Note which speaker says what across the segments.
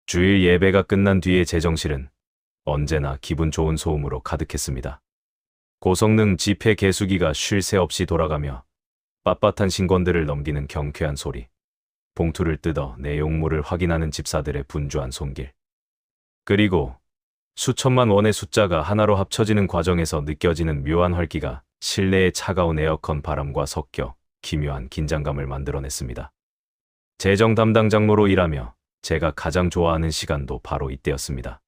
Speaker 1: 주일 예배가 끝난 뒤의 제정실은 언제나 기분 좋은 소음으로 가득했습니다. 고성능 지폐 개수기가 쉴 새 없이 돌아가며 빳빳한 신권들을 넘기는 경쾌한 소리, 봉투를 뜯어 내용물을 확인하는 집사들의 분주한 손길, 그리고 수천만 원의 숫자가 하나로 합쳐지는 과정에서 느껴지는 묘한 활기가 실내의 차가운 에어컨 바람과 섞여 기묘한 긴장감을 만들어냈습니다. 재정 담당 장로로 일하며 제가 가장 좋아하는 시간도 바로 이때였습니다.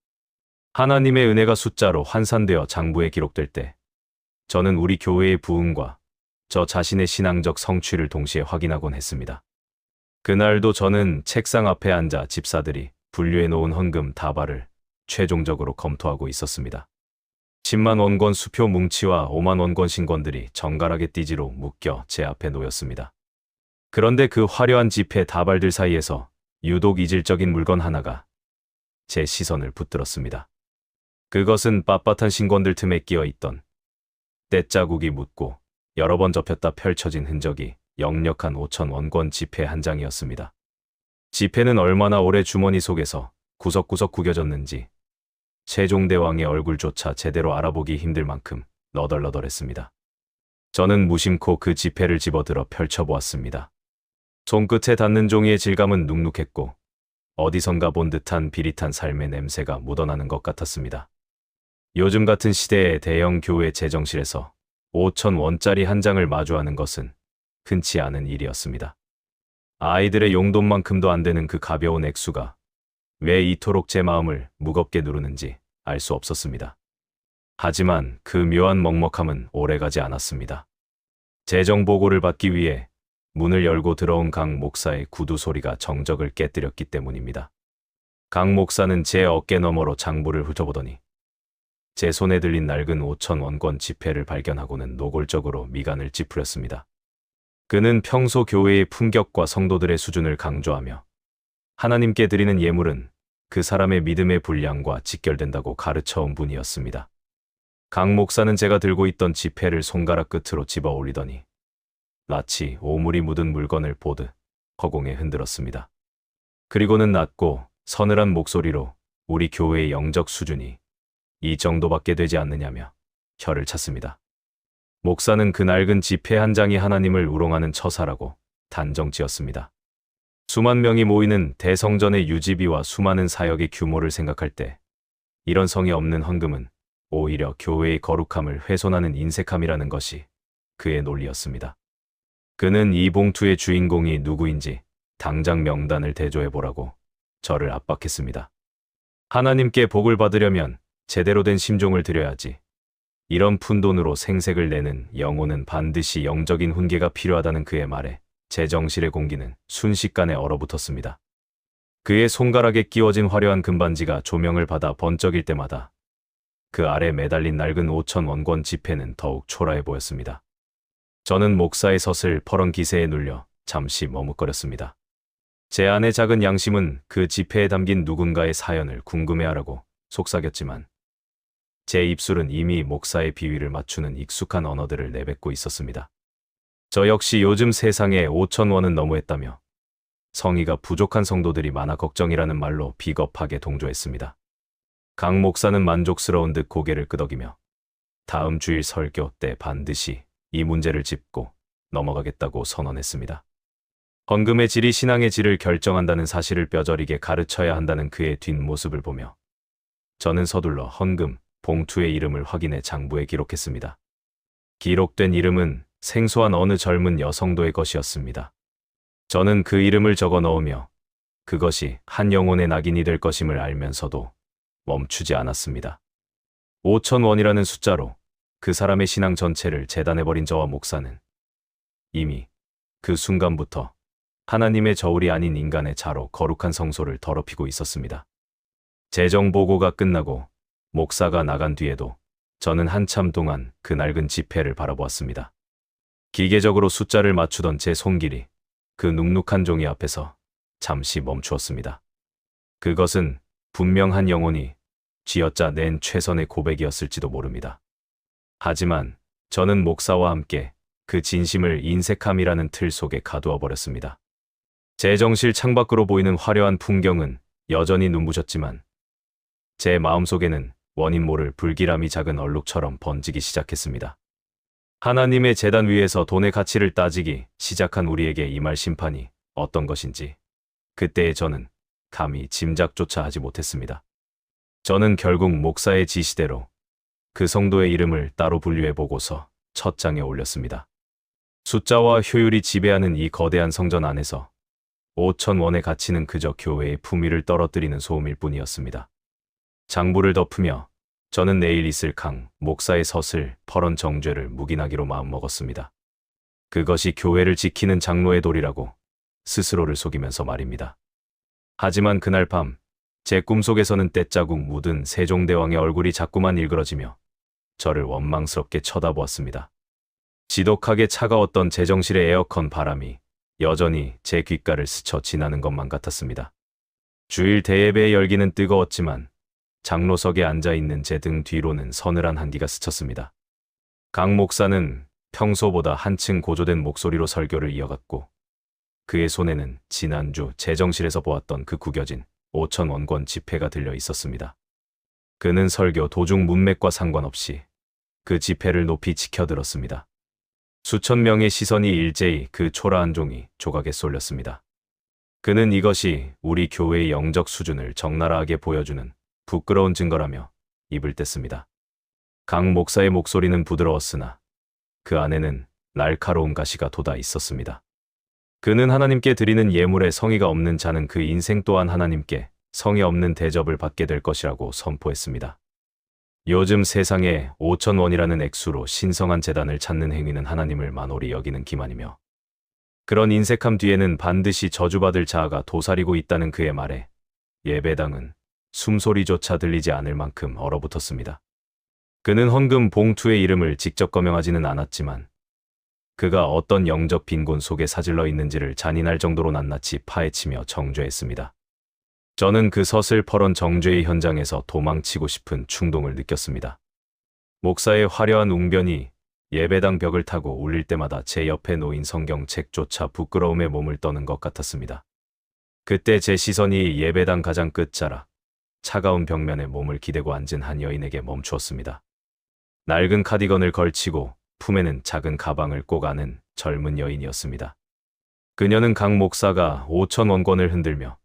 Speaker 1: 하나님의 은혜가 숫자로 환산되어 장부에 기록될 때 저는 우리 교회의 부흥과 저 자신의 신앙적 성취를 동시에 확인하곤 했습니다. 그날도 저는 책상 앞에 앉아 집사들이 분류해 놓은 헌금 다발을 최종적으로 검토하고 있었습니다. 10만 원권 수표 뭉치와 5만 원권 신권들이 정갈하게 띠지로 묶여 제 앞에 놓였습니다. 그런데 그 화려한 지폐 다발들 사이에서 유독 이질적인 물건 하나가 제 시선을 붙들었습니다. 그것은 빳빳한 신권들 틈에 끼어 있던 때자국이 묻고 여러 번 접혔다 펼쳐진 흔적이 역력한 5천 원권 지폐 한 장이었습니다. 지폐는 얼마나 오래 주머니 속에서 구석구석 구겨졌는지 세종대왕의 얼굴조차 제대로 알아보기 힘들 만큼 너덜너덜했습니다. 저는 무심코 그 지폐를 집어들어 펼쳐보았습니다. 손끝에 닿는 종이의 질감은 눅눅했고 어디선가 본 듯한 비릿한 삶의 냄새가 묻어나는 것 같았습니다. 요즘 같은 시대의 대형 교회 재정실에서 5천 원짜리 한 장을 마주하는 것은 흔치 않은 일이었습니다. 아이들의 용돈만큼도 안 되는 그 가벼운 액수가 왜 이토록 제 마음을 무겁게 누르는지 알 수 없었습니다. 하지만 그 묘한 먹먹함은 오래가지 않았습니다. 재정 보고를 받기 위해 문을 열고 들어온 강 목사의 구두 소리가 정적을 깨뜨렸기 때문입니다. 강 목사는 제 어깨 너머로 장부를 훑어보더니 제 손에 들린 낡은 5천 원권 지폐를 발견하고는 노골적으로 미간을 찌푸렸습니다. 그는 평소 교회의 품격과 성도들의 수준을 강조하며 하나님께 드리는 예물은 그 사람의 믿음의 분량과 직결된다고 가르쳐온 분이었습니다. 강 목사는 제가 들고 있던 지폐를 손가락 끝으로 집어 올리더니 마치 오물이 묻은 물건을 보듯 허공에 흔들었습니다. 그리고는 낮고 서늘한 목소리로 우리 교회의 영적 수준이 이 정도밖에 되지 않느냐며 혀를 찼습니다. 목사는 그 낡은 지폐 한 장이 하나님을 우롱하는 처사라고 단정지었습니다. 수만 명이 모이는 대성전의 유지비와 수많은 사역의 규모를 생각할 때 이런 성의 없는 헌금은 오히려 교회의 거룩함을 훼손하는 인색함이라는 것이 그의 논리였습니다. 그는 이 봉투의 주인공이 누구인지 당장 명단을 대조해보라고 저를 압박했습니다. 하나님께 복을 받으려면 제대로 된 심종을 드려야지. 이런 푼돈으로 생색을 내는 영혼은 반드시 영적인 훈계가 필요하다는 그의 말에 제 정실의 공기는 순식간에 얼어붙었습니다. 그의 손가락에 끼워진 화려한 금반지가 조명을 받아 번쩍일 때마다 그 아래 매달린 낡은 5천 원권 지폐는 더욱 초라해 보였습니다. 저는 목사의 서슬 퍼런 기세에 눌려 잠시 머뭇거렸습니다. 제 안의 작은 양심은 그 지폐에 담긴 누군가의 사연을 궁금해하라고 속삭였지만 제 입술은 이미 목사의 비위를 맞추는 익숙한 언어들을 내뱉고 있었습니다. 저 역시 요즘 세상에 5천 원은 너무했다며 성의가 부족한 성도들이 많아 걱정이라는 말로 비겁하게 동조했습니다. 강 목사는 만족스러운 듯 고개를 끄덕이며 다음 주일 설교 때 반드시 이 문제를 짚고 넘어가겠다고 선언했습니다. 헌금의 질이 신앙의 질을 결정한다는 사실을 뼈저리게 가르쳐야 한다는 그의 뒷모습을 보며 저는 서둘러 헌금 봉투의 이름을 확인해 장부에 기록했습니다. 기록된 이름은 생소한 어느 젊은 여성도의 것이었습니다. 저는 그 이름을 적어 넣으며 그것이 한 영혼의 낙인이 될 것임을 알면서도 멈추지 않았습니다. 5천 원이라는 숫자로 그 사람의 신앙 전체를 재단해버린 저와 목사는 이미 그 순간부터 하나님의 저울이 아닌 인간의 자로 거룩한 성소를 더럽히고 있었습니다. 재정 보고가 끝나고 목사가 나간 뒤에도 저는 한참 동안 그 낡은 지폐를 바라보았습니다. 기계적으로 숫자를 맞추던 제 손길이 그 눅눅한 종이 앞에서 잠시 멈추었습니다. 그것은 분명 한 영혼이 쥐어짜 낸 최선의 고백이었을지도 모릅니다. 하지만 저는 목사와 함께 그 진심을 인색함이라는 틀 속에 가두어 버렸습니다. 제 정실 창밖으로 보이는 화려한 풍경은 여전히 눈부셨지만 제 마음속에는 원인 모를 불길함이 작은 얼룩처럼 번지기 시작했습니다. 하나님의 제단 위에서 돈의 가치를 따지기 시작한 우리에게 임할 심판이 어떤 것인지 그때의 저는 감히 짐작조차 하지 못했습니다. 저는 결국 목사의 지시대로 그 성도의 이름을 따로 분류해 보고서 첫 장에 올렸습니다. 숫자와 효율이 지배하는 이 거대한 성전 안에서 5,000원의 가치는 그저 교회의 품위를 떨어뜨리는 소음일 뿐이었습니다. 장부를 덮으며 저는 내일 있을 강 목사의 서슬 퍼런 정죄를 묵인하기로 마음먹었습니다. 그것이 교회를 지키는 장로의 도리라고 스스로를 속이면서 말입니다. 하지만 그날 밤 제 꿈속에서는 떼자국 묻은 세종대왕의 얼굴이 자꾸만 일그러지며 저를 원망스럽게 쳐다보았습니다. 지독하게 차가웠던 제정실의 에어컨 바람이 여전히 제 귓가를 스쳐 지나는 것만 같았습니다. 주일 대예배의 열기는 뜨거웠지만 장로석에 앉아있는 제 등 뒤로는 서늘한 한기가 스쳤습니다. 강 목사는 평소보다 한층 고조된 목소리로 설교를 이어갔고 그의 손에는 지난주 제정실에서 보았던 그 구겨진 5,000원권 지폐가 들려 있었습니다. 그는 설교 도중 문맥과 상관없이 그 지폐를 높이 치켜들었습니다. 수천 명의 시선이 일제히 그 초라한 종이 조각에 쏠렸습니다. 그는 이것이 우리 교회의 영적 수준을 적나라하게 보여주는 부끄러운 증거라며 입을 뗐습니다. 강 목사의 목소리는 부드러웠으나 그 안에는 날카로운 가시가 돋아 있었습니다. 그는 하나님께 드리는 예물에 성의가 없는 자는 그 인생 또한 하나님께 성의 없는 대접을 받게 될 것이라고 선포했습니다. 요즘 세상에 5,000원이라는 액수로 신성한 재단을 찾는 행위는 하나님을 만홀히 여기는 기만이며 그런 인색함 뒤에는 반드시 저주받을 자아가 도사리고 있다는 그의 말에 예배당은 숨소리조차 들리지 않을 만큼 얼어붙었습니다. 그는 헌금 봉투의 이름을 직접 거명하지는 않았지만 그가 어떤 영적 빈곤 속에 사질러 있는지를 잔인할 정도로 낱낱이 파헤치며 정죄했습니다. 저는 그 서슬퍼런 정죄의 현장에서 도망치고 싶은 충동을 느꼈습니다. 목사의 화려한 웅변이 예배당 벽을 타고 울릴 때마다 제 옆에 놓인 성경책조차 부끄러움에 몸을 떠는 것 같았습니다. 그때 제 시선이 예배당 가장 끝자락, 차가운 벽면에 몸을 기대고 앉은 한 여인에게 멈추었습니다. 낡은 카디건을 걸치고 품에는 작은 가방을 꼭 안은 젊은 여인이었습니다. 그녀는 강 목사가 5,000원권을 흔들며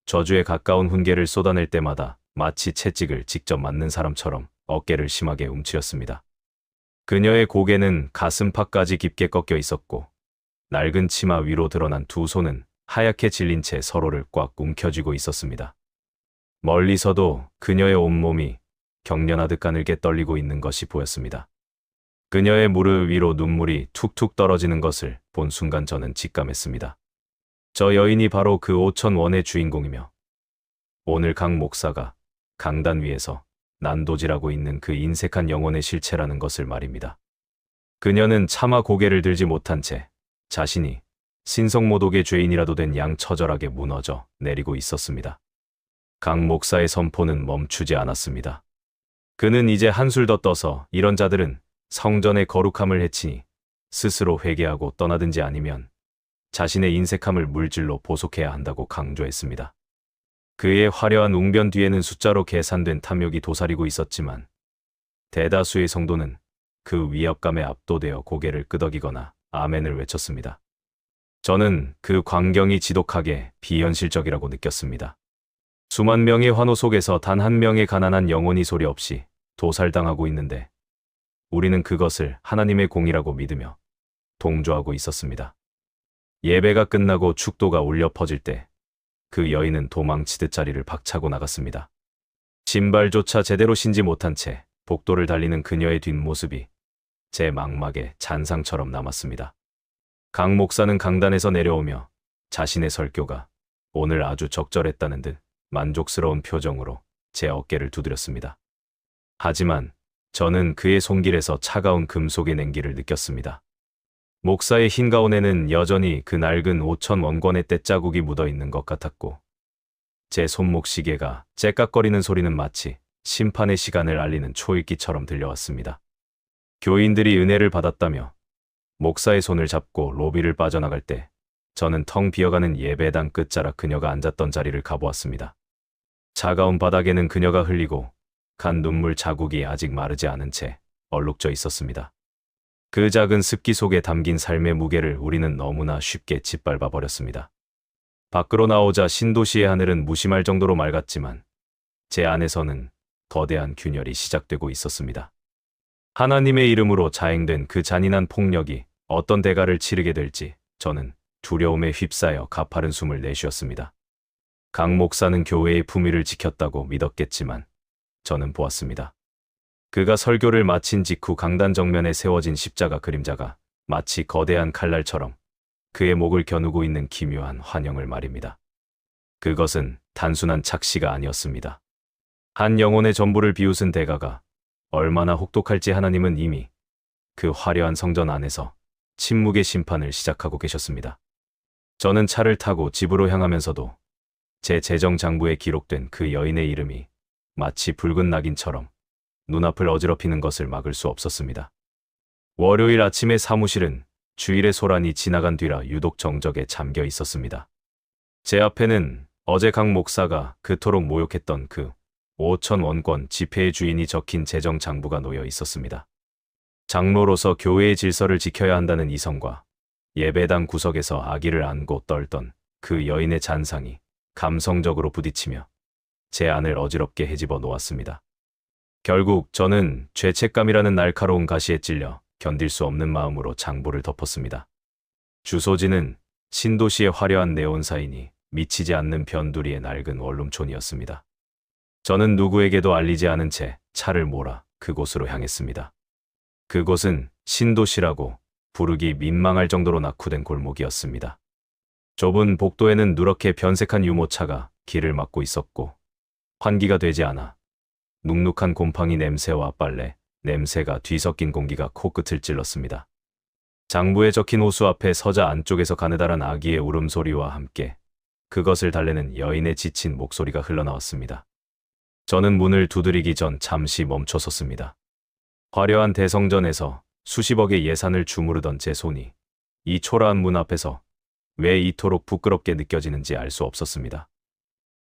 Speaker 1: 저주에 가까운 훈계를 쏟아낼 때마다 마치 채찍을 직접 맞는 사람처럼 어깨를 심하게 움츠렸습니다. 그녀의 고개는 가슴팍까지 깊게 꺾여 있었고 낡은 치마 위로 드러난 두 손은 하얗게 질린 채 서로를 꽉 움켜쥐고 있었습니다. 멀리서도 그녀의 온몸이 경련하듯 가늘게 떨리고 있는 것이 보였습니다. 그녀의 무릎 위로 눈물이 툭툭 떨어지는 것을 본 순간 저는 직감했습니다. 저 여인이 바로 그 5,000원의 주인공이며 오늘 강 목사가 강단 위에서 난도질하고 있는 그 인색한 영혼의 실체라는 것을 말입니다. 그녀는 차마 고개를 들지 못한 채 자신이 신성모독의 죄인이라도 된 양 처절하게 무너져 내리고 있었습니다. 강 목사의 선포는 멈추지 않았습니다. 그는 이제 한술 더 떠서 이런 자들은 성전의 거룩함을 해치니 스스로 회개하고 떠나든지 아니면 자신의 인색함을 물질로 보속해야 한다고 강조했습니다. 그의 화려한 웅변 뒤에는 숫자로 계산된 탐욕이 도사리고 있었지만 대다수의 성도는 그 위압감에 압도되어 고개를 끄덕이거나 아멘을 외쳤습니다. 저는 그 광경이 지독하게 비현실적이라고 느꼈습니다. 수만 명의 환호 속에서 단 한 명의 가난한 영혼이 소리 없이 도살당하고 있는데 우리는 그것을 하나님의 공이라고 믿으며 동조하고 있었습니다. 예배가 끝나고 축도가 울려 퍼질 때 그 여인은 도망치듯 자리를 박차고 나갔습니다. 신발조차 제대로 신지 못한 채 복도를 달리는 그녀의 뒷모습이 제 망막에 잔상처럼 남았습니다. 강 목사는 강단에서 내려오며 자신의 설교가 오늘 아주 적절했다는 듯 만족스러운 표정으로 제 어깨를 두드렸습니다. 하지만 저는 그의 손길에서 차가운 금속의 냉기를 느꼈습니다. 목사의 흰 가운에는 여전히 그 낡은 5,000원권의 떼자국이 묻어있는 것 같았고 제 손목 시계가 째깍거리는 소리는 마치 심판의 시간을 알리는 초읽기처럼 들려왔습니다. 교인들이 은혜를 받았다며 목사의 손을 잡고 로비를 빠져나갈 때 저는 텅 비어가는 예배당 끝자락 그녀가 앉았던 자리를 가보았습니다. 차가운 바닥에는 그녀가 흘리고 간 눈물 자국이 아직 마르지 않은 채 얼룩져 있었습니다. 그 작은 습기 속에 담긴 삶의 무게를 우리는 너무나 쉽게 짓밟아 버렸습니다. 밖으로 나오자 신도시의 하늘은 무심할 정도로 맑았지만 제 안에서는 거대한 균열이 시작되고 있었습니다. 하나님의 이름으로 자행된 그 잔인한 폭력이 어떤 대가를 치르게 될지 저는 두려움에 휩싸여 가파른 숨을 내쉬었습니다. 강 목사는 교회의 품위를 지켰다고 믿었겠지만 저는 보았습니다. 그가 설교를 마친 직후 강단 정면에 세워진 십자가 그림자가 마치 거대한 칼날처럼 그의 목을 겨누고 있는 기묘한 환영을 말입니다. 그것은 단순한 착시가 아니었습니다. 한 영혼의 전부를 비웃은 대가가 얼마나 혹독할지 하나님은 이미 그 화려한 성전 안에서 침묵의 심판을 시작하고 계셨습니다. 저는 차를 타고 집으로 향하면서도 제 재정 장부에 기록된 그 여인의 이름이 마치 붉은 낙인처럼 눈앞을 어지럽히는 것을 막을 수 없었습니다. 월요일 아침에 사무실은 주일의 소란이 지나간 뒤라 유독 정적에 잠겨 있었습니다. 제 앞에는 어제 강 목사가 그토록 모욕했던 그 5,000원권 지폐의 주인이 적힌 재정 장부가 놓여 있었습니다. 장로로서 교회의 질서를 지켜야 한다는 이성과 예배당 구석에서 아기를 안고 떨던 그 여인의 잔상이 감성적으로 부딪히며 제 안을 어지럽게 헤집어 놓았습니다. 결국 저는 죄책감이라는 날카로운 가시에 찔려 견딜 수 없는 마음으로 장부를 덮었습니다. 주소지는 신도시의 화려한 네온사인이 미치지 않는 변두리의 낡은 원룸촌이었습니다. 저는 누구에게도 알리지 않은 채 차를 몰아 그곳으로 향했습니다. 그곳은 신도시라고 부르기 민망할 정도로 낙후된 골목이었습니다. 좁은 복도에는 누렇게 변색한 유모차가 길을 막고 있었고 환기가 되지 않아 눅눅한 곰팡이 냄새와 빨래 냄새가 뒤섞인 공기가 코끝을 찔렀습니다. 장부에 적힌 호수 앞에 서자 안쪽에서 가느다란 아기의 울음소리와 함께 그것을 달래는 여인의 지친 목소리가 흘러나왔습니다. 저는 문을 두드리기 전 잠시 멈춰섰습니다. 화려한 대성전에서 수십억의 예산을 주무르던 제 손이 이 초라한 문 앞에서 왜 이토록 부끄럽게 느껴지는지 알 수 없었습니다.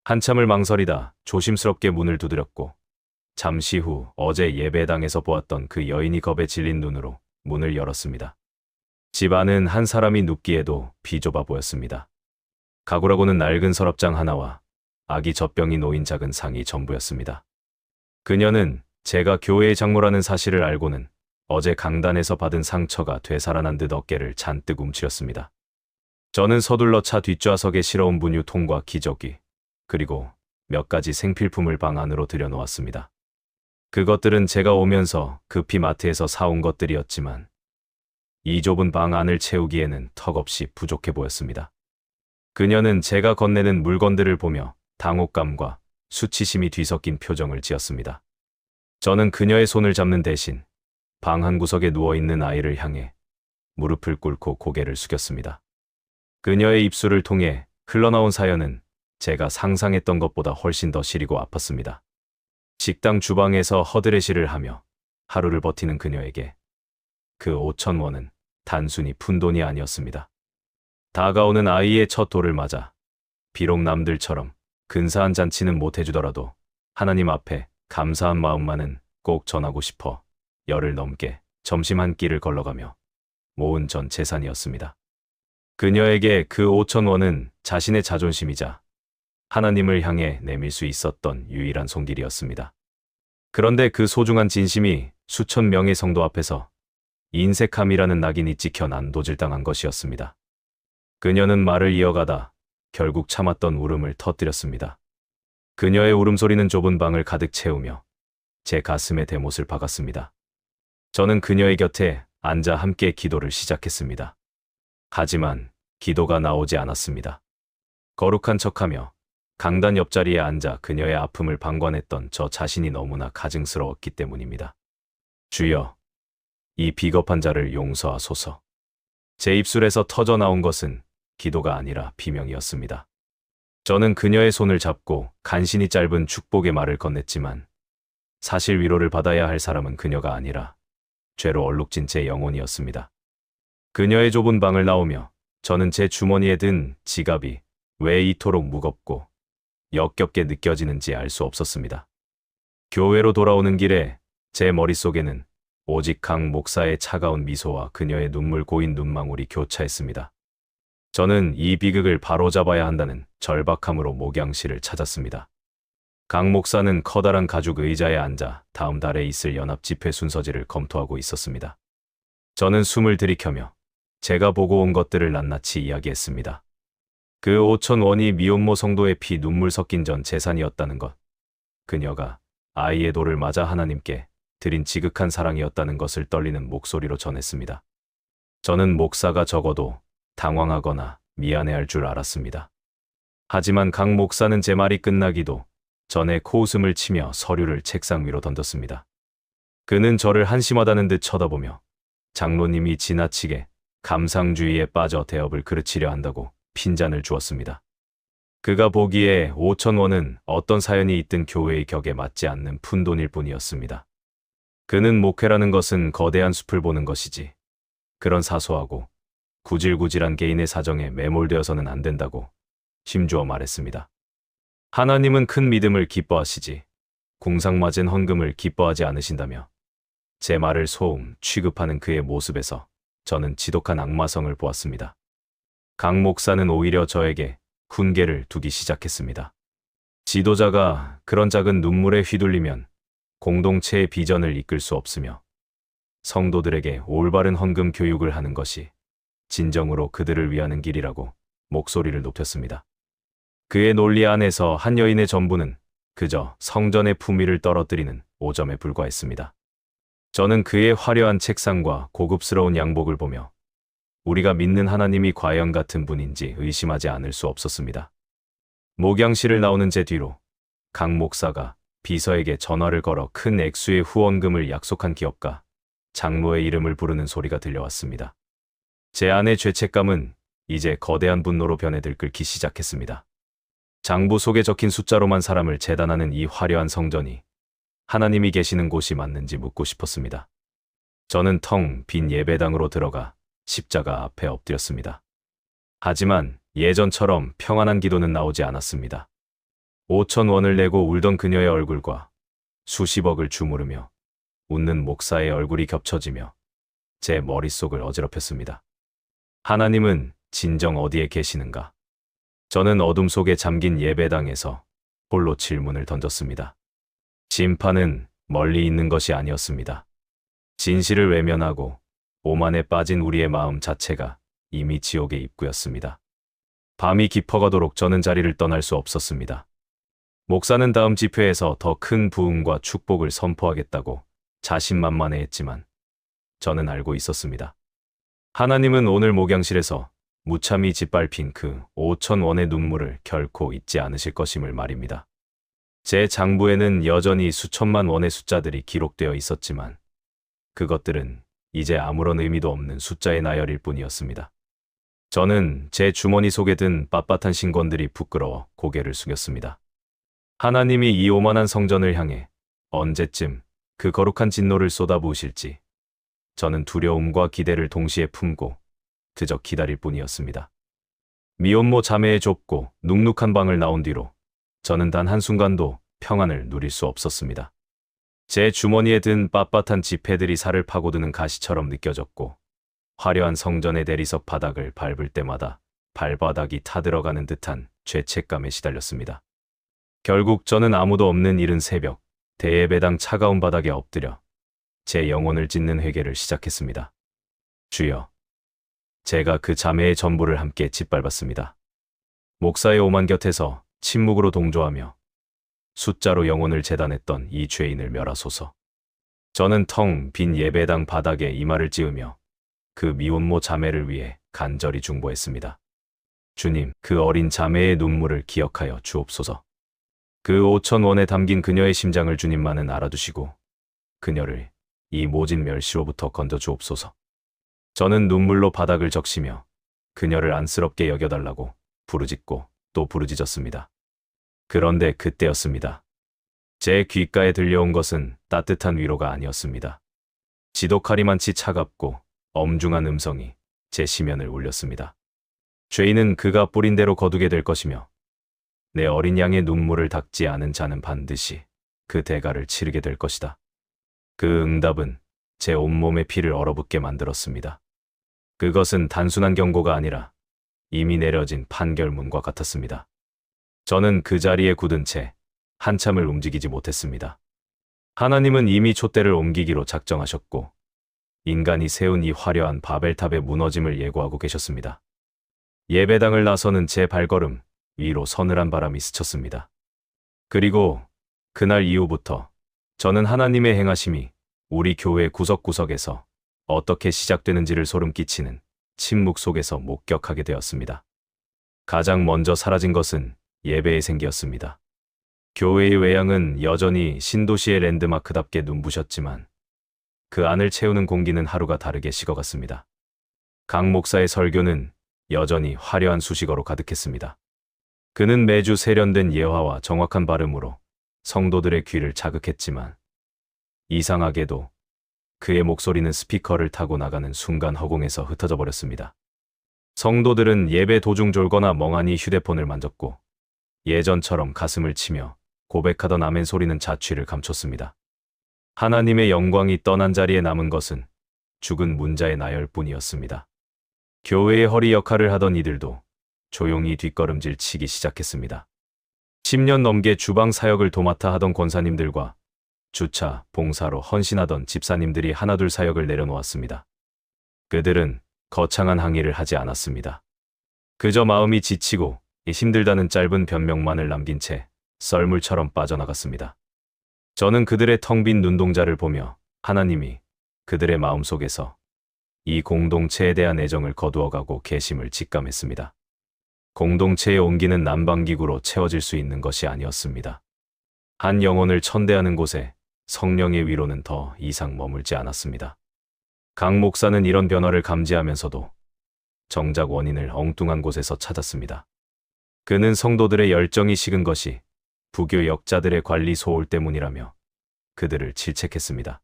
Speaker 1: 한참을 망설이다 조심스럽게 문을 두드렸고 잠시 후 어제 예배당에서 보았던 그 여인이 겁에 질린 눈으로 문을 열었습니다. 집 안은 한 사람이 눕기에도 비좁아 보였습니다. 가구라고는 낡은 서랍장 하나와 아기 젖병이 놓인 작은 상이 전부였습니다. 그녀는 제가 교회의 장로라는 사실을 알고는 어제 강단에서 받은 상처가 되살아난 듯 어깨를 잔뜩 움츠렸습니다. 저는 서둘러 차 뒷좌석에 실어온 분유통과 기저귀, 그리고 몇 가지 생필품을 방 안으로 들여놓았습니다. 그것들은 제가 오면서 급히 마트에서 사온 것들이었지만 이 좁은 방 안을 채우기에는 턱없이 부족해 보였습니다. 그녀는 제가 건네는 물건들을 보며 당혹감과 수치심이 뒤섞인 표정을 지었습니다. 저는 그녀의 손을 잡는 대신 방 한 구석에 누워있는 아이를 향해 무릎을 꿇고 고개를 숙였습니다. 그녀의 입술을 통해 흘러나온 사연은 제가 상상했던 것보다 훨씬 더 시리고 아팠습니다. 식당 주방에서 허드레시를 하며 하루를 버티는 그녀에게 그 5,000원은 단순히 푼돈이 아니었습니다. 다가오는 아이의 첫 돌을 맞아 비록 남들처럼 근사한 잔치는 못해주더라도 하나님 앞에 감사한 마음만은 꼭 전하고 싶어 열흘 넘게 점심 한 끼를 걸러가며 모은 전 재산이었습니다. 그녀에게 그 5,000원은 자신의 자존심이자 하나님을 향해 내밀 수 있었던 유일한 손길이었습니다. 그런데 그 소중한 진심이 수천 명의 성도 앞에서 인색함이라는 낙인이 찍혀 난도질당한 것이었습니다. 그녀는 말을 이어가다 결국 참았던 울음을 터뜨렸습니다. 그녀의 울음소리는 좁은 방을 가득 채우며 제 가슴에 대못을 박았습니다. 저는 그녀의 곁에 앉아 함께 기도를 시작했습니다. 하지만 기도가 나오지 않았습니다. 거룩한 척하며 강단 옆자리에 앉아 그녀의 아픔을 방관했던 저 자신이 너무나 가증스러웠기 때문입니다. 주여, 이 비겁한 자를 용서하소서. 제 입술에서 터져 나온 것은 기도가 아니라 비명이었습니다. 저는 그녀의 손을 잡고 간신히 짧은 축복의 말을 건넸지만 사실 위로를 받아야 할 사람은 그녀가 아니라 죄로 얼룩진 제 영혼이었습니다. 그녀의 좁은 방을 나오며 저는 제 주머니에 든 지갑이 왜 이토록 무겁고 역겹게 느껴지는지 알 수 없었습니다. 교회로 돌아오는 길에 제 머릿속에는 오직 강 목사의 차가운 미소와 그녀의 눈물 고인 눈망울이 교차했습니다. 저는 이 비극을 바로잡아야 한다는 절박함으로 목양실을 찾았습니다. 강 목사는 커다란 가죽 의자에 앉아 다음 달에 있을 연합 집회 순서지를 검토하고 있었습니다. 저는 숨을 들이켜며 제가 보고 온 것들을 낱낱이 이야기했습니다. 그 5천 원이 미혼모 성도의 피 눈물 섞인 전 재산이었다는 것, 그녀가 아이의 돌을 맞아 하나님께 드린 지극한 사랑이었다는 것을 떨리는 목소리로 전했습니다. 저는 목사가 적어도 당황하거나 미안해할 줄 알았습니다. 하지만 강 목사는 제 말이 끝나기도 전에 코웃음을 치며 서류를 책상 위로 던졌습니다. 그는 저를 한심하다는 듯 쳐다보며 장로님이 지나치게 감상주의에 빠져 대업을 그르치려 한다고 핀잔을 주었습니다. 그가 보기에 5천 원은 어떤 사연이 있든 교회의 격에 맞지 않는 푼돈일 뿐이었습니다. 그는 목회라는 것은 거대한 숲을 보는 것이지 그런 사소하고 구질구질한 개인의 사정에 매몰되어서는 안 된다고 힘주어 말했습니다. 하나님은 큰 믿음을 기뻐하시지 궁상맞은 헌금을 기뻐하지 않으신다며 제 말을 소음 취급하는 그의 모습에서 저는 지독한 악마성을 보았습니다. 강 목사는 오히려 저에게 훈계를 두기 시작했습니다. 지도자가 그런 작은 눈물에 휘둘리면 공동체의 비전을 이끌 수 없으며 성도들에게 올바른 헌금 교육을 하는 것이 진정으로 그들을 위하는 길이라고 목소리를 높였습니다. 그의 논리 안에서 한 여인의 전부는 그저 성전의 품위를 떨어뜨리는 오점에 불과했습니다. 저는 그의 화려한 책상과 고급스러운 양복을 보며 우리가 믿는 하나님이 과연 같은 분인지 의심하지 않을 수 없었습니다. 목양실을 나오는 제 뒤로 강 목사가 비서에게 전화를 걸어 큰 액수의 후원금을 약속한 기업가 장로의 이름을 부르는 소리가 들려왔습니다. 제 안의 죄책감은 이제 거대한 분노로 변해 들끓기 시작했습니다. 장부 속에 적힌 숫자로만 사람을 재단하는 이 화려한 성전이 하나님이 계시는 곳이 맞는지 묻고 싶었습니다. 저는 텅 빈 예배당으로 들어가 십자가 앞에 엎드렸습니다. 하지만 예전처럼 평안한 기도는 나오지 않았습니다. 5천 원을 내고 울던 그녀의 얼굴과 수십억을 주무르며 웃는 목사의 얼굴이 겹쳐지며 제 머릿속을 어지럽혔습니다. 하나님은 진정 어디에 계시는가? 저는 어둠 속에 잠긴 예배당에서 홀로 질문을 던졌습니다. 심판은 멀리 있는 것이 아니었습니다. 진실을 외면하고 오만에 빠진 우리의 마음 자체가 이미 지옥의 입구였습니다. 밤이 깊어가도록 저는 자리를 떠날 수 없었습니다. 목사는 다음 집회에서 더 큰 부흥과 축복을 선포하겠다고 자신만만해했지만 저는 알고 있었습니다. 하나님은 오늘 목양실에서 무참히 짓밟힌 그 5천 원의 눈물을 결코 잊지 않으실 것임을 말입니다. 제 장부에는 여전히 수천만 원의 숫자들이 기록되어 있었지만 그것들은 이제 아무런 의미도 없는 숫자의 나열일 뿐이었습니다. 저는 제 주머니 속에 든 빳빳한 신권들이 부끄러워 고개를 숙였습니다. 하나님이 이 오만한 성전을 향해 언제쯤 그 거룩한 진노를 쏟아부으실지 저는 두려움과 기대를 동시에 품고 그저 기다릴 뿐이었습니다. 미혼모 자매의 좁고 눅눅한 방을 나온 뒤로 저는 단 한순간도 평안을 누릴 수 없었습니다. 제 주머니에 든 빳빳한 지폐들이 살을 파고드는 가시처럼 느껴졌고 화려한 성전의 대리석 바닥을 밟을 때마다 발바닥이 타들어가는 듯한 죄책감에 시달렸습니다. 결국 저는 아무도 없는 이른 새벽 대예배당 차가운 바닥에 엎드려 제 영혼을 찢는 회개를 시작했습니다. 주여, 제가 그 자매의 전부를 함께 짓밟았습니다. 목사의 오만 곁에서 침묵으로 동조하며 숫자로 영혼을 재단했던 이 죄인을 멸하소서. 저는 텅 빈 예배당 바닥에 이마를 찌으며 그 미혼모 자매를 위해 간절히 중보했습니다. 주님, 그 어린 자매의 눈물을 기억하여 주옵소서. 그 5천 원에 담긴 그녀의 심장을 주님만은 알아두시고 그녀를 이 모진 멸시로부터 건져 주옵소서. 저는 눈물로 바닥을 적시며 그녀를 안쓰럽게 여겨달라고 부르짖고 또 부르짖었습니다. 그런데 그때였습니다. 제 귓가에 들려온 것은 따뜻한 위로가 아니었습니다. 지독하리만치 차갑고 엄중한 음성이 제 심연을 울렸습니다. 죄인은 그가 뿌린 대로 거두게 될 것이며 내 어린 양의 눈물을 닦지 않은 자는 반드시 그 대가를 치르게 될 것이다. 그 응답은 제 온몸의 피를 얼어붙게 만들었습니다. 그것은 단순한 경고가 아니라 이미 내려진 판결문과 같았습니다. 저는 그 자리에 굳은 채 한참을 움직이지 못했습니다. 하나님은 이미 촛대를 옮기기로 작정하셨고 인간이 세운 이 화려한 바벨탑의 무너짐을 예고하고 계셨습니다. 예배당을 나서는 제 발걸음 위로 서늘한 바람이 스쳤습니다. 그리고 그날 이후부터 저는 하나님의 행하심이 우리 교회 구석구석에서 어떻게 시작되는지를 소름 끼치는 침묵 속에서 목격하게 되었습니다. 가장 먼저 사라진 것은 예배의 생기였습니다. 교회의 외양은 여전히 신도시의 랜드마크답게 눈부셨지만 그 안을 채우는 공기는 하루가 다르게 식어갔습니다. 강 목사의 설교는 여전히 화려한 수식어로 가득했습니다. 그는 매주 세련된 예화와 정확한 발음으로 성도들의 귀를 자극했지만 이상하게도 그의 목소리는 스피커를 타고 나가는 순간 허공에서 흩어져 버렸습니다. 성도들은 예배 도중 졸거나 멍하니 휴대폰을 만졌고 예전처럼 가슴을 치며 고백하던 아멘 소리는 자취를 감췄습니다. 하나님의 영광이 떠난 자리에 남은 것은 죽은 문자의 나열뿐이었습니다. 교회의 허리 역할을 하던 이들도 조용히 뒷걸음질 치기 시작했습니다. 10년 넘게 주방 사역을 도맡아 하던 권사님들과 주차, 봉사로 헌신하던 집사님들이 하나둘 사역을 내려놓았습니다. 그들은 거창한 항의를 하지 않았습니다. 그저 마음이 지치고 힘들다는 짧은 변명만을 남긴 채 썰물처럼 빠져나갔습니다. 저는 그들의 텅 빈 눈동자를 보며 하나님이 그들의 마음속에서 이 공동체에 대한 애정을 거두어가고 계심을 직감했습니다. 공동체의 온기는 난방기구로 채워질 수 있는 것이 아니었습니다. 한 영혼을 천대하는 곳에 성령의 위로는 더 이상 머물지 않았습니다. 강 목사는 이런 변화를 감지하면서도 정작 원인을 엉뚱한 곳에서 찾았습니다. 그는 성도들의 열정이 식은 것이 부교 역자들의 관리 소홀 때문이라며 그들을 질책했습니다.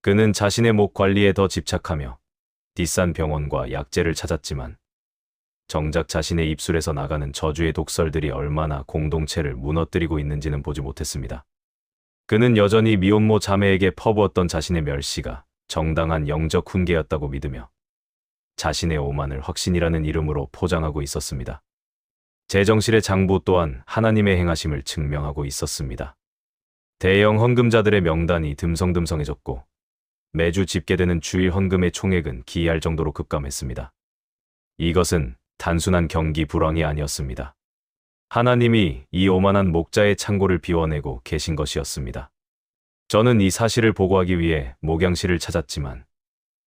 Speaker 1: 그는 자신의 목 관리에 더 집착하며 비싼 병원과 약재를 찾았지만 정작 자신의 입술에서 나가는 저주의 독설들이 얼마나 공동체를 무너뜨리고 있는지는 보지 못했습니다. 그는 여전히 미혼모 자매에게 퍼부었던 자신의 멸시가 정당한 영적 훈계였다고 믿으며 자신의 오만을 확신이라는 이름으로 포장하고 있었습니다. 재정실의 장부 또한 하나님의 행하심을 증명하고 있었습니다. 대형 헌금자들의 명단이 듬성듬성해졌고 매주 집계되는 주일 헌금의 총액은 기이할 정도로 급감했습니다. 이것은 단순한 경기 불황이 아니었습니다. 하나님이 이 오만한 목자의 창고를 비워내고 계신 것이었습니다. 저는 이 사실을 보고하기 위해 목양실을 찾았지만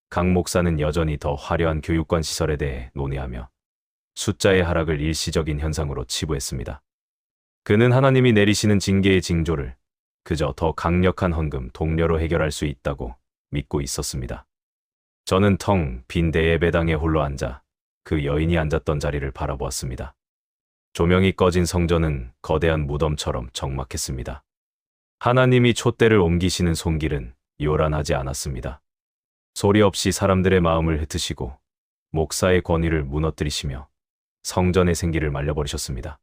Speaker 1: 강 목사는 여전히 더 화려한 교육관 시설에 대해 논의하며 숫자의 하락을 일시적인 현상으로 치부했습니다. 그는 하나님이 내리시는 징계의 징조를 그저 더 강력한 헌금 동료로 해결할 수 있다고 믿고 있었습니다. 저는 텅 빈 대예배당에 홀로 앉아 그 여인이 앉았던 자리를 바라보았습니다. 조명이 꺼진 성전은 거대한 무덤처럼 적막했습니다. 하나님이 촛대를 옮기시는 손길은 요란하지 않았습니다. 소리 없이 사람들의 마음을 흩으시고 목사의 권위를 무너뜨리시며 성전의 생기를 말려버리셨습니다.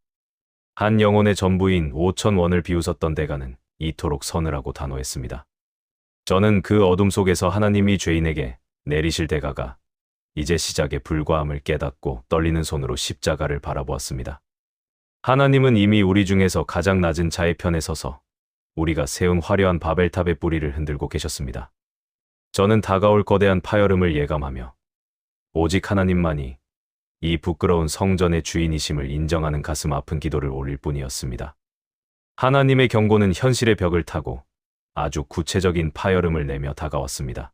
Speaker 1: 한 영혼의 전부인 5,000원을 비웃었던 대가는 이토록 서늘하고 단호했습니다. 저는 그 어둠 속에서 하나님이 죄인에게 내리실 대가가 이제 시작에 불과함을 깨닫고 떨리는 손으로 십자가를 바라보았습니다. 하나님은 이미 우리 중에서 가장 낮은 자의 편에 서서 우리가 세운 화려한 바벨탑의 뿌리를 흔들고 계셨습니다. 저는 다가올 거대한 파열음을 예감하며 오직 하나님만이 이 부끄러운 성전의 주인이심을 인정하는 가슴 아픈 기도를 올릴 뿐이었습니다. 하나님의 경고는 현실의 벽을 타고 아주 구체적인 파열음을 내며 다가왔습니다.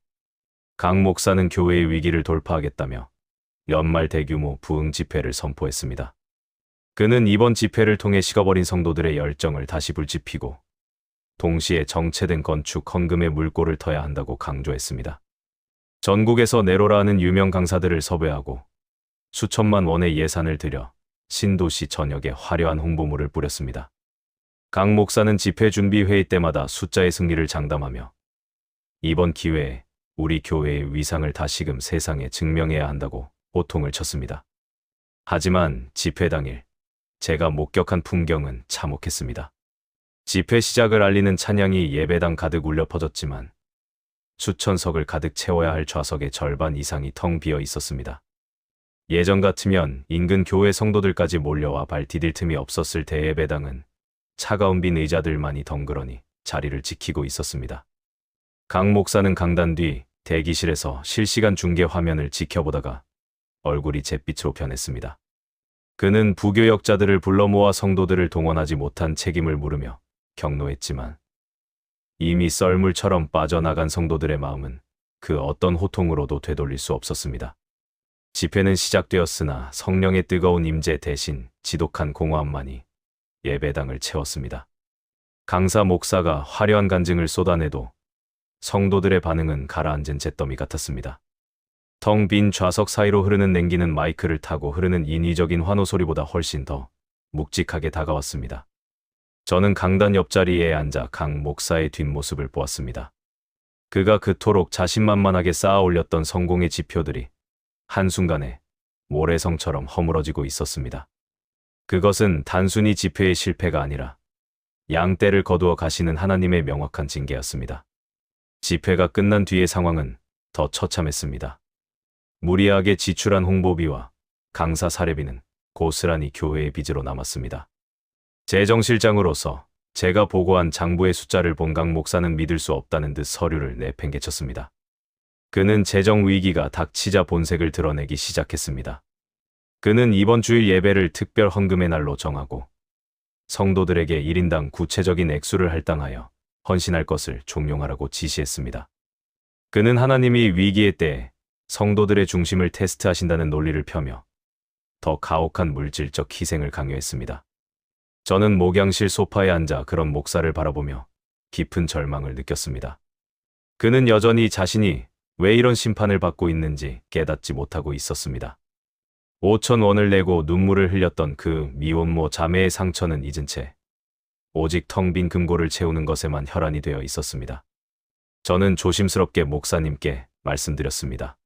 Speaker 1: 강 목사는 교회의 위기를 돌파하겠다며 연말 대규모 부흥 집회를 선포했습니다. 그는 이번 집회를 통해 식어버린 성도들의 열정을 다시 불지피고 동시에 정체된 건축 헌금의 물꼬를 터야 한다고 강조했습니다. 전국에서 네로라 하는 유명 강사들을 섭외하고 수천만 원의 예산을 들여 신도시 전역에 화려한 홍보물을 뿌렸습니다. 강 목사는 집회 준비 회의 때마다 숫자의 승리를 장담하며 이번 기회에 우리 교회의 위상을 다시금 세상에 증명해야 한다고 호통을 쳤습니다. 하지만 집회 당일 제가 목격한 풍경은 참혹했습니다. 집회 시작을 알리는 찬양이 예배당 가득 울려 퍼졌지만 수천석을 가득 채워야 할 좌석의 절반 이상이 텅 비어 있었습니다. 예전 같으면 인근 교회 성도들까지 몰려와 발 디딜 틈이 없었을 대예배당은 차가운 빈 의자들만이 덩그러니 자리를 지키고 있었습니다. 강 목사는 강단 뒤 대기실에서 실시간 중계 화면을 지켜보다가 얼굴이 잿빛으로 변했습니다. 그는 부교역자들을 불러 모아 성도들을 동원하지 못한 책임을 물으며 격노했지만 이미 썰물처럼 빠져나간 성도들의 마음은 그 어떤 호통으로도 되돌릴 수 없었습니다. 집회는 시작되었으나 성령의 뜨거운 임재 대신 지독한 공허함만이 예배당을 채웠습니다. 강사 목사가 화려한 간증을 쏟아내도 성도들의 반응은 가라앉은 잿더미 같았습니다. 텅 빈 좌석 사이로 흐르는 냉기는 마이크를 타고 흐르는 인위적인 환호 소리보다 훨씬 더 묵직하게 다가왔습니다. 저는 강단 옆자리에 앉아 강 목사의 뒷모습을 보았습니다. 그가 그토록 자신만만하게 쌓아 올렸던 성공의 지표들이 한순간에 모래성처럼 허물어지고 있었습니다. 그것은 단순히 집회의 실패가 아니라 양떼를 거두어 가시는 하나님의 명확한 징계였습니다. 집회가 끝난 뒤의 상황은 더 처참했습니다. 무리하게 지출한 홍보비와 강사 사례비는 고스란히 교회의 빚으로 남았습니다. 재정실장으로서 제가 보고한 장부의 숫자를 본 강 목사는 믿을 수 없다는 듯 서류를 내팽개쳤습니다. 그는 재정 위기가 닥치자 본색을 드러내기 시작했습니다. 그는 이번 주일 예배를 특별 헌금의 날로 정하고 성도들에게 1인당 구체적인 액수를 할당하여 헌신할 것을 종용하라고 지시했습니다. 그는 하나님이 위기의 때에 성도들의 중심을 테스트하신다는 논리를 펴며 더 가혹한 물질적 희생을 강요했습니다. 저는 목양실 소파에 앉아 그런 목사를 바라보며 깊은 절망을 느꼈습니다. 그는 여전히 자신이 왜 이런 심판을 받고 있는지 깨닫지 못하고 있었습니다. 5,000원을 내고 눈물을 흘렸던 그 미혼모 자매의 상처는 잊은 채 오직 텅 빈 금고를 채우는 것에만 혈안이 되어 있었습니다. 저는 조심스럽게 목사님께 말씀드렸습니다.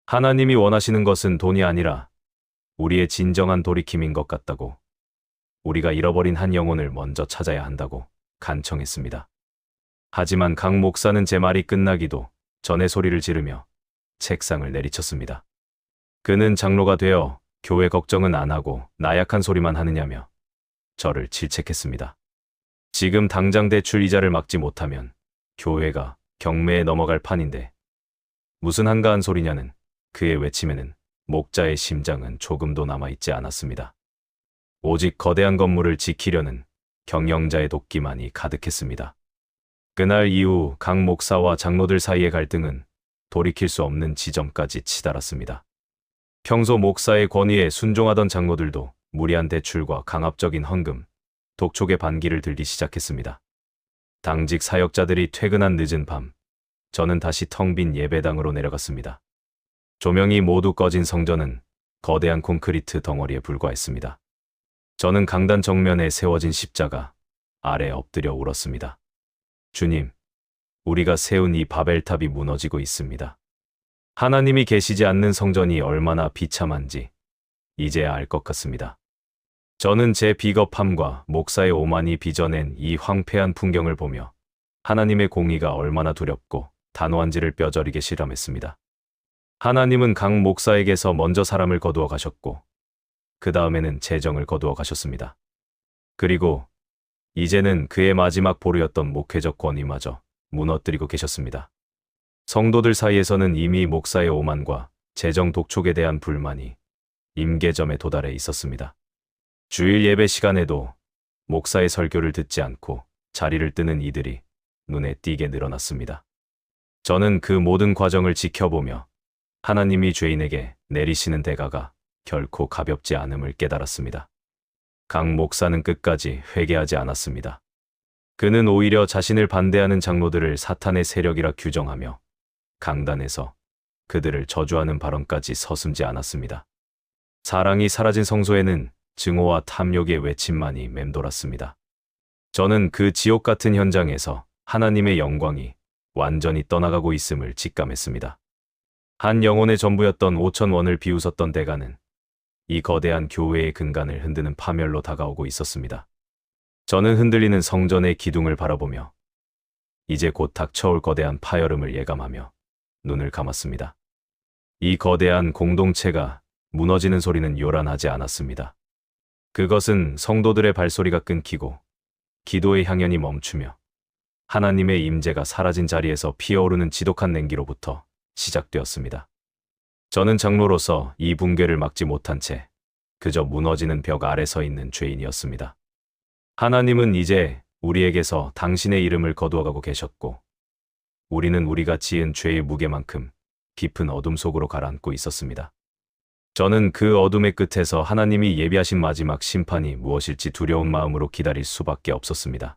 Speaker 1: 하나님이 원하시는 것은 돈이 아니라 우리의 진정한 돌이킴인 것 같다고, 우리가 잃어버린 한 영혼을 먼저 찾아야 한다고 간청했습니다. 하지만 강 목사는 제 말이 끝나기도 전에 소리를 지르며 책상을 내리쳤습니다. 그는 장로가 되어 교회 걱정은 안 하고 나약한 소리만 하느냐며 저를 질책했습니다. 지금 당장 대출 이자를 막지 못하면 교회가 경매에 넘어갈 판인데 무슨 한가한 소리냐는 그의 외침에는 목자의 심장은 조금도 남아있지 않았습니다. 오직 거대한 건물을 지키려는 경영자의 도끼만이 가득했습니다. 그날 이후 강 목사와 장로들 사이의 갈등은 돌이킬 수 없는 지점까지 치달았습니다. 평소 목사의 권위에 순종하던 장로들도 무리한 대출과 강압적인 헌금, 독촉의 반기를 들기 시작했습니다. 당직 사역자들이 퇴근한 늦은 밤, 저는 다시 텅 빈 예배당으로 내려갔습니다. 조명이 모두 꺼진 성전은 거대한 콘크리트 덩어리에 불과했습니다. 저는 강단 정면에 세워진 십자가 아래 엎드려 울었습니다. 주님, 우리가 세운 이 바벨탑이 무너지고 있습니다. 하나님이 계시지 않는 성전이 얼마나 비참한지 이제야 알 것 같습니다. 저는 제 비겁함과 목사의 오만이 빚어낸 이 황폐한 풍경을 보며 하나님의 공의가 얼마나 두렵고 단호한지를 뼈저리게 실감했습니다. 하나님은 강 목사에게서 먼저 사람을 거두어 가셨고 그 다음에는 재정을 거두어 가셨습니다. 그리고 이제는 그의 마지막 보루였던 목회적 권위마저 무너뜨리고 계셨습니다. 성도들 사이에서는 이미 목사의 오만과 재정 독촉에 대한 불만이 임계점에 도달해 있었습니다. 주일 예배 시간에도 목사의 설교를 듣지 않고 자리를 뜨는 이들이 눈에 띄게 늘어났습니다. 저는 그 모든 과정을 지켜보며 하나님이 죄인에게 내리시는 대가가 결코 가볍지 않음을 깨달았습니다. 강 목사는 끝까지 회개하지 않았습니다. 그는 오히려 자신을 반대하는 장로들을 사탄의 세력이라 규정하며 강단에서 그들을 저주하는 발언까지 서슴지 않았습니다. 사랑이 사라진 성소에는 증오와 탐욕의 외침만이 맴돌았습니다. 저는 그 지옥 같은 현장에서 하나님의 영광이 완전히 떠나가고 있음을 직감했습니다. 한 영혼의 전부였던 5,000원을 비웃었던 대가는 이 거대한 교회의 근간을 흔드는 파멸로 다가오고 있었습니다. 저는 흔들리는 성전의 기둥을 바라보며 이제 곧 닥쳐올 거대한 파열음을 예감하며 눈을 감았습니다. 이 거대한 공동체가 무너지는 소리는 요란하지 않았습니다. 그것은 성도들의 발소리가 끊기고 기도의 향연이 멈추며 하나님의 임재가 사라진 자리에서 피어오르는 지독한 냉기로부터 시작되었습니다. 저는 장로로서 이 붕괴를 막지 못한 채 그저 무너지는 벽 아래 서 있는 죄인이었습니다. 하나님은 이제 우리에게서 당신의 이름을 거두어가고 계셨고 우리는 우리가 지은 죄의 무게만큼 깊은 어둠 속으로 가라앉고 있었습니다. 저는 그 어둠의 끝에서 하나님이 예비하신 마지막 심판이 무엇일지 두려운 마음으로 기다릴 수밖에 없었습니다.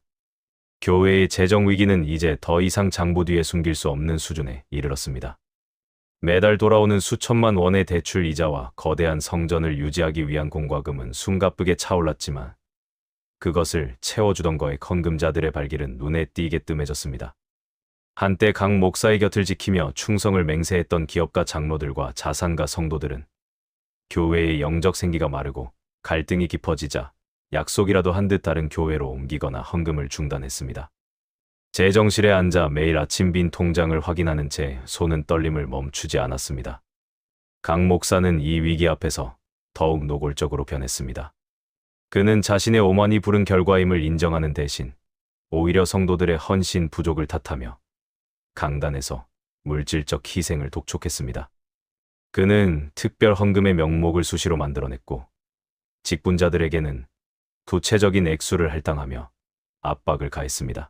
Speaker 1: 교회의 재정 위기는 이제 더 이상 장부 뒤에 숨길 수 없는 수준에 이르렀습니다. 매달 돌아오는 수천만 원의 대출 이자와 거대한 성전을 유지하기 위한 공과금은 숨가쁘게 차올랐지만 그것을 채워주던 거에 헌금자들의 발길은 눈에 띄게 뜸해졌습니다. 한때 강 목사의 곁을 지키며 충성을 맹세했던 기업가 장로들과 자산가 성도들은 교회의 영적 생기가 마르고 갈등이 깊어지자 약속이라도 한 듯 다른 교회로 옮기거나 헌금을 중단했습니다. 재정실에 앉아 매일 아침 빈 통장을 확인하는 제 손은 떨림을 멈추지 않았습니다. 강 목사는 이 위기 앞에서 더욱 노골적으로 변했습니다. 그는 자신의 오만이 부른 결과임을 인정하는 대신 오히려 성도들의 헌신 부족을 탓하며 강단에서 물질적 희생을 독촉했습니다. 그는 특별 헌금의 명목을 수시로 만들어냈고 직분자들에게는 구체적인 액수를 할당하며 압박을 가했습니다.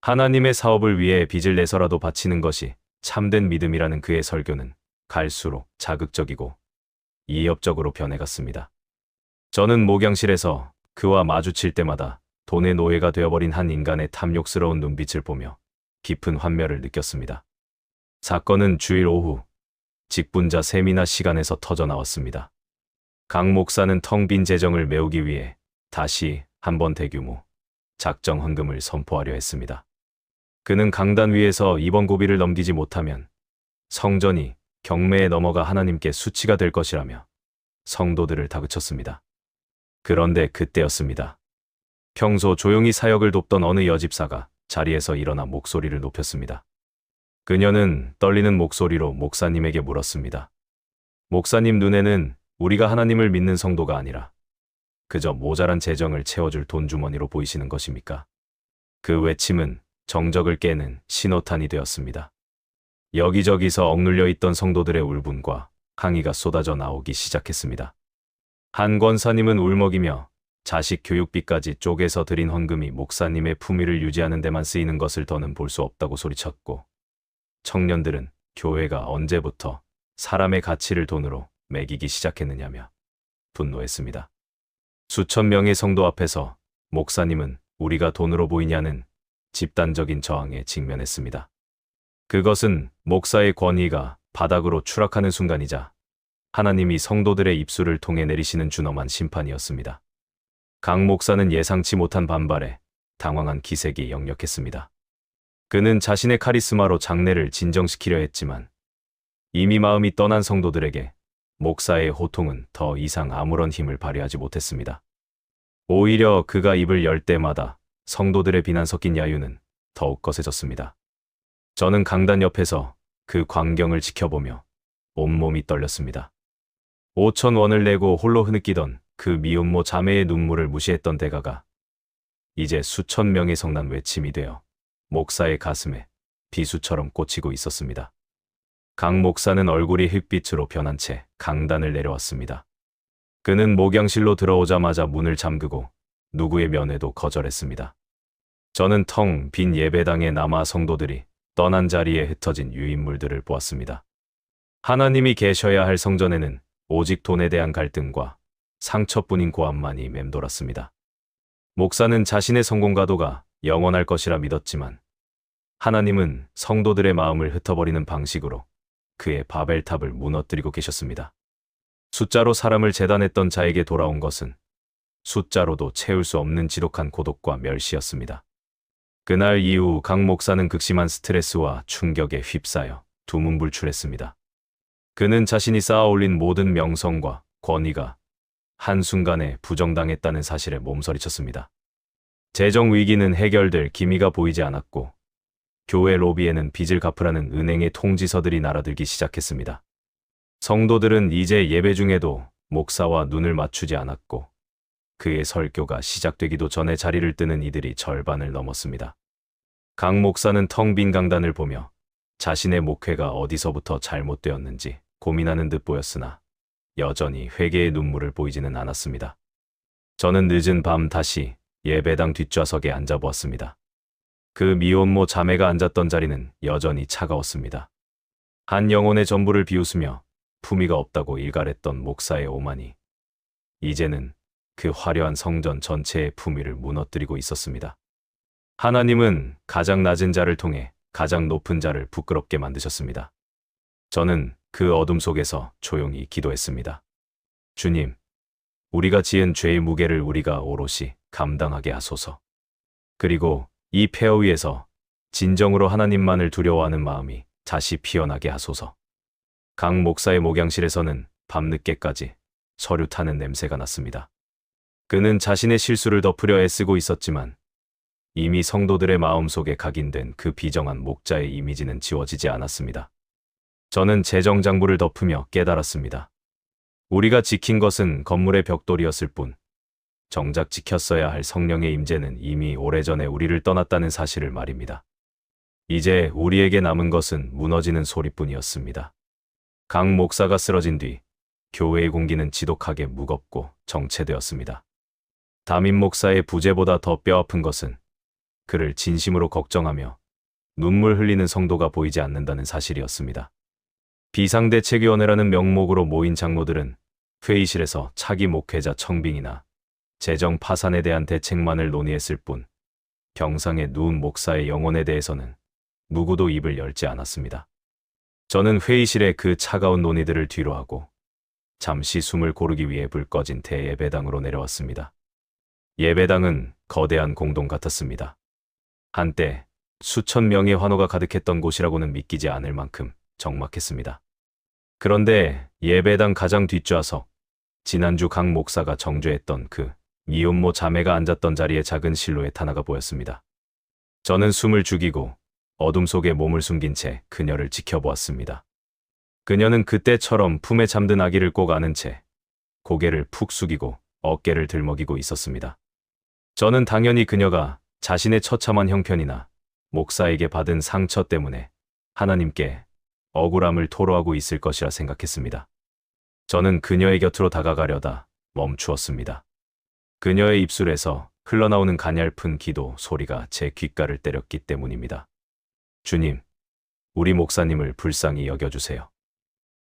Speaker 1: 하나님의 사업을 위해 빚을 내서라도 바치는 것이 참된 믿음이라는 그의 설교는 갈수록 자극적이고 이협적으로 변해갔습니다. 저는 목양실에서 그와 마주칠 때마다 돈의 노예가 되어버린 한 인간의 탐욕스러운 눈빛을 보며 깊은 환멸을 느꼈습니다. 사건은 주일 오후 직분자 세미나 시간에서 터져나왔습니다. 강 목사는 텅 빈 재정을 메우기 위해 다시 한번 대규모 작정 헌금을 선포하려 했습니다. 그는 강단 위에서 이번 고비를 넘기지 못하면 성전이 경매에 넘어가 하나님께 수치가 될 것이라며 성도들을 다그쳤습니다. 그런데 그때였습니다. 평소 조용히 사역을 돕던 어느 여집사가 자리에서 일어나 목소리를 높였습니다. 그녀는 떨리는 목소리로 목사님에게 물었습니다. 목사님 눈에는 우리가 하나님을 믿는 성도가 아니라 그저 모자란 재정을 채워줄 돈주머니로 보이시는 것입니까? 그 외침은 정적을 깨는 신호탄이 되었습니다. 여기저기서 억눌려 있던 성도들의 울분과 항의가 쏟아져 나오기 시작했습니다. 한 권사님은 울먹이며 자식 교육비까지 쪼개서 드린 헌금이 목사님의 품위를 유지하는 데만 쓰이는 것을 더는 볼 수 없다고 소리쳤고 청년들은 교회가 언제부터 사람의 가치를 돈으로 매기기 시작했느냐며 분노했습니다. 수천 명의 성도 앞에서 목사님은 우리가 돈으로 보이냐는 집단적인 저항에 직면했습니다. 그것은 목사의 권위가 바닥으로 추락하는 순간이자 하나님이 성도들의 입술을 통해 내리시는 준엄한 심판이었습니다. 강 목사는 예상치 못한 반발에 당황한 기색이 역력했습니다. 그는 자신의 카리스마로 장례를 진정시키려 했지만 이미 마음이 떠난 성도들에게 목사의 호통은 더 이상 아무런 힘을 발휘하지 못했습니다. 오히려 그가 입을 열 때마다 성도들의 비난 섞인 야유는 더욱 거세졌습니다. 저는 강단 옆에서 그 광경을 지켜보며 온몸이 떨렸습니다. 5,000원을 내고 홀로 흐느끼던 그 미혼모 자매의 눈물을 무시했던 대가가 이제 수천 명의 성난 외침이 되어 목사의 가슴에 비수처럼 꽂히고 있었습니다. 강 목사는 얼굴이 흙빛으로 변한 채 강단을 내려왔습니다. 그는 목양실로 들어오자마자 문을 잠그고 누구의 면회도 거절했습니다. 저는 텅 빈 예배당에 남아 성도들이 떠난 자리에 흩어진 유인물들을 보았습니다. 하나님이 계셔야 할 성전에는 오직 돈에 대한 갈등과 상처뿐인 고함만이 맴돌았습니다. 목사는 자신의 성공가도가 영원할 것이라 믿었지만 하나님은 성도들의 마음을 흩어버리는 방식으로 그의 바벨탑을 무너뜨리고 계셨습니다. 숫자로 사람을 재단했던 자에게 돌아온 것은 숫자로도 채울 수 없는 지독한 고독과 멸시였습니다. 그날 이후 강 목사는 극심한 스트레스와 충격에 휩싸여 두문불출했습니다. 그는 자신이 쌓아올린 모든 명성과 권위가 한순간에 부정당했다는 사실에 몸서리쳤습니다. 재정 위기는 해결될 기미가 보이지 않았고 교회 로비에는 빚을 갚으라는 은행의 통지서들이 날아들기 시작했습니다. 성도들은 이제 예배 중에도 목사와 눈을 맞추지 않았고 그의 설교가 시작되기도 전에 자리를 뜨는 이들이 절반을 넘었습니다. 강 목사는 텅 빈 강단을 보며 자신의 목회가 어디서부터 잘못되었는지 고민하는 듯 보였으나 여전히 회개의 눈물을 보이지는 않았습니다. 저는 늦은 밤 다시 예배당 뒷좌석에 앉아보았습니다. 그 미혼모 자매가 앉았던 자리는 여전히 차가웠습니다. 한 영혼의 전부를 비웃으며 품위가 없다고 일갈했던 목사의 오만이 이제는 그 화려한 성전 전체의 품위를 무너뜨리고 있었습니다. 하나님은 가장 낮은 자를 통해 가장 높은 자를 부끄럽게 만드셨습니다. 저는 그 어둠 속에서 조용히 기도했습니다. 주님, 우리가 지은 죄의 무게를 우리가 오롯이 감당하게 하소서. 그리고 이 폐허 위에서 진정으로 하나님만을 두려워하는 마음이 다시 피어나게 하소서. 강 목사의 목양실에서는 밤늦게까지 서류 타는 냄새가 났습니다. 그는 자신의 실수를 덮으려 애쓰고 있었지만 이미 성도들의 마음속에 각인된 그 비정한 목자의 이미지는 지워지지 않았습니다. 저는 재정장부를 덮으며 깨달았습니다. 우리가 지킨 것은 건물의 벽돌이었을 뿐 정작 지켰어야 할 성령의 임재는 이미 오래전에 우리를 떠났다는 사실을 말입니다. 이제 우리에게 남은 것은 무너지는 소리뿐이었습니다. 강 목사가 쓰러진 뒤 교회의 공기는 지독하게 무겁고 정체되었습니다. 담임 목사의 부재보다 더 뼈아픈 것은 그를 진심으로 걱정하며 눈물 흘리는 성도가 보이지 않는다는 사실이었습니다. 비상대책위원회라는 명목으로 모인 장로들은 회의실에서 차기 목회자 청빙이나 재정 파산에 대한 대책만을 논의했을 뿐 병상에 누운 목사의 영혼에 대해서는 누구도 입을 열지 않았습니다. 저는 회의실에 그 차가운 논의들을 뒤로하고 잠시 숨을 고르기 위해 불 꺼진 대예배당으로 내려왔습니다. 예배당은 거대한 공동 같았습니다. 한때 수천 명의 환호가 가득했던 곳이라고는 믿기지 않을 만큼 적막했습니다. 그런데 예배당 가장 뒷좌석, 지난주 강 목사가 정죄했던 그 미혼모 자매가 앉았던 자리에 작은 실루엣 하나가 보였습니다. 저는 숨을 죽이고 어둠 속에 몸을 숨긴 채 그녀를 지켜보았습니다. 그녀는 그때처럼 품에 잠든 아기를 꼭 안은 채 고개를 푹 숙이고 어깨를 들먹이고 있었습니다. 저는 당연히 그녀가 자신의 처참한 형편이나 목사에게 받은 상처 때문에 하나님께 억울함을 토로하고 있을 것이라 생각했습니다. 저는 그녀의 곁으로 다가가려다 멈추었습니다. 그녀의 입술에서 흘러나오는 가냘픈 기도 소리가 제 귓가를 때렸기 때문입니다. 주님, 우리 목사님을 불쌍히 여겨주세요.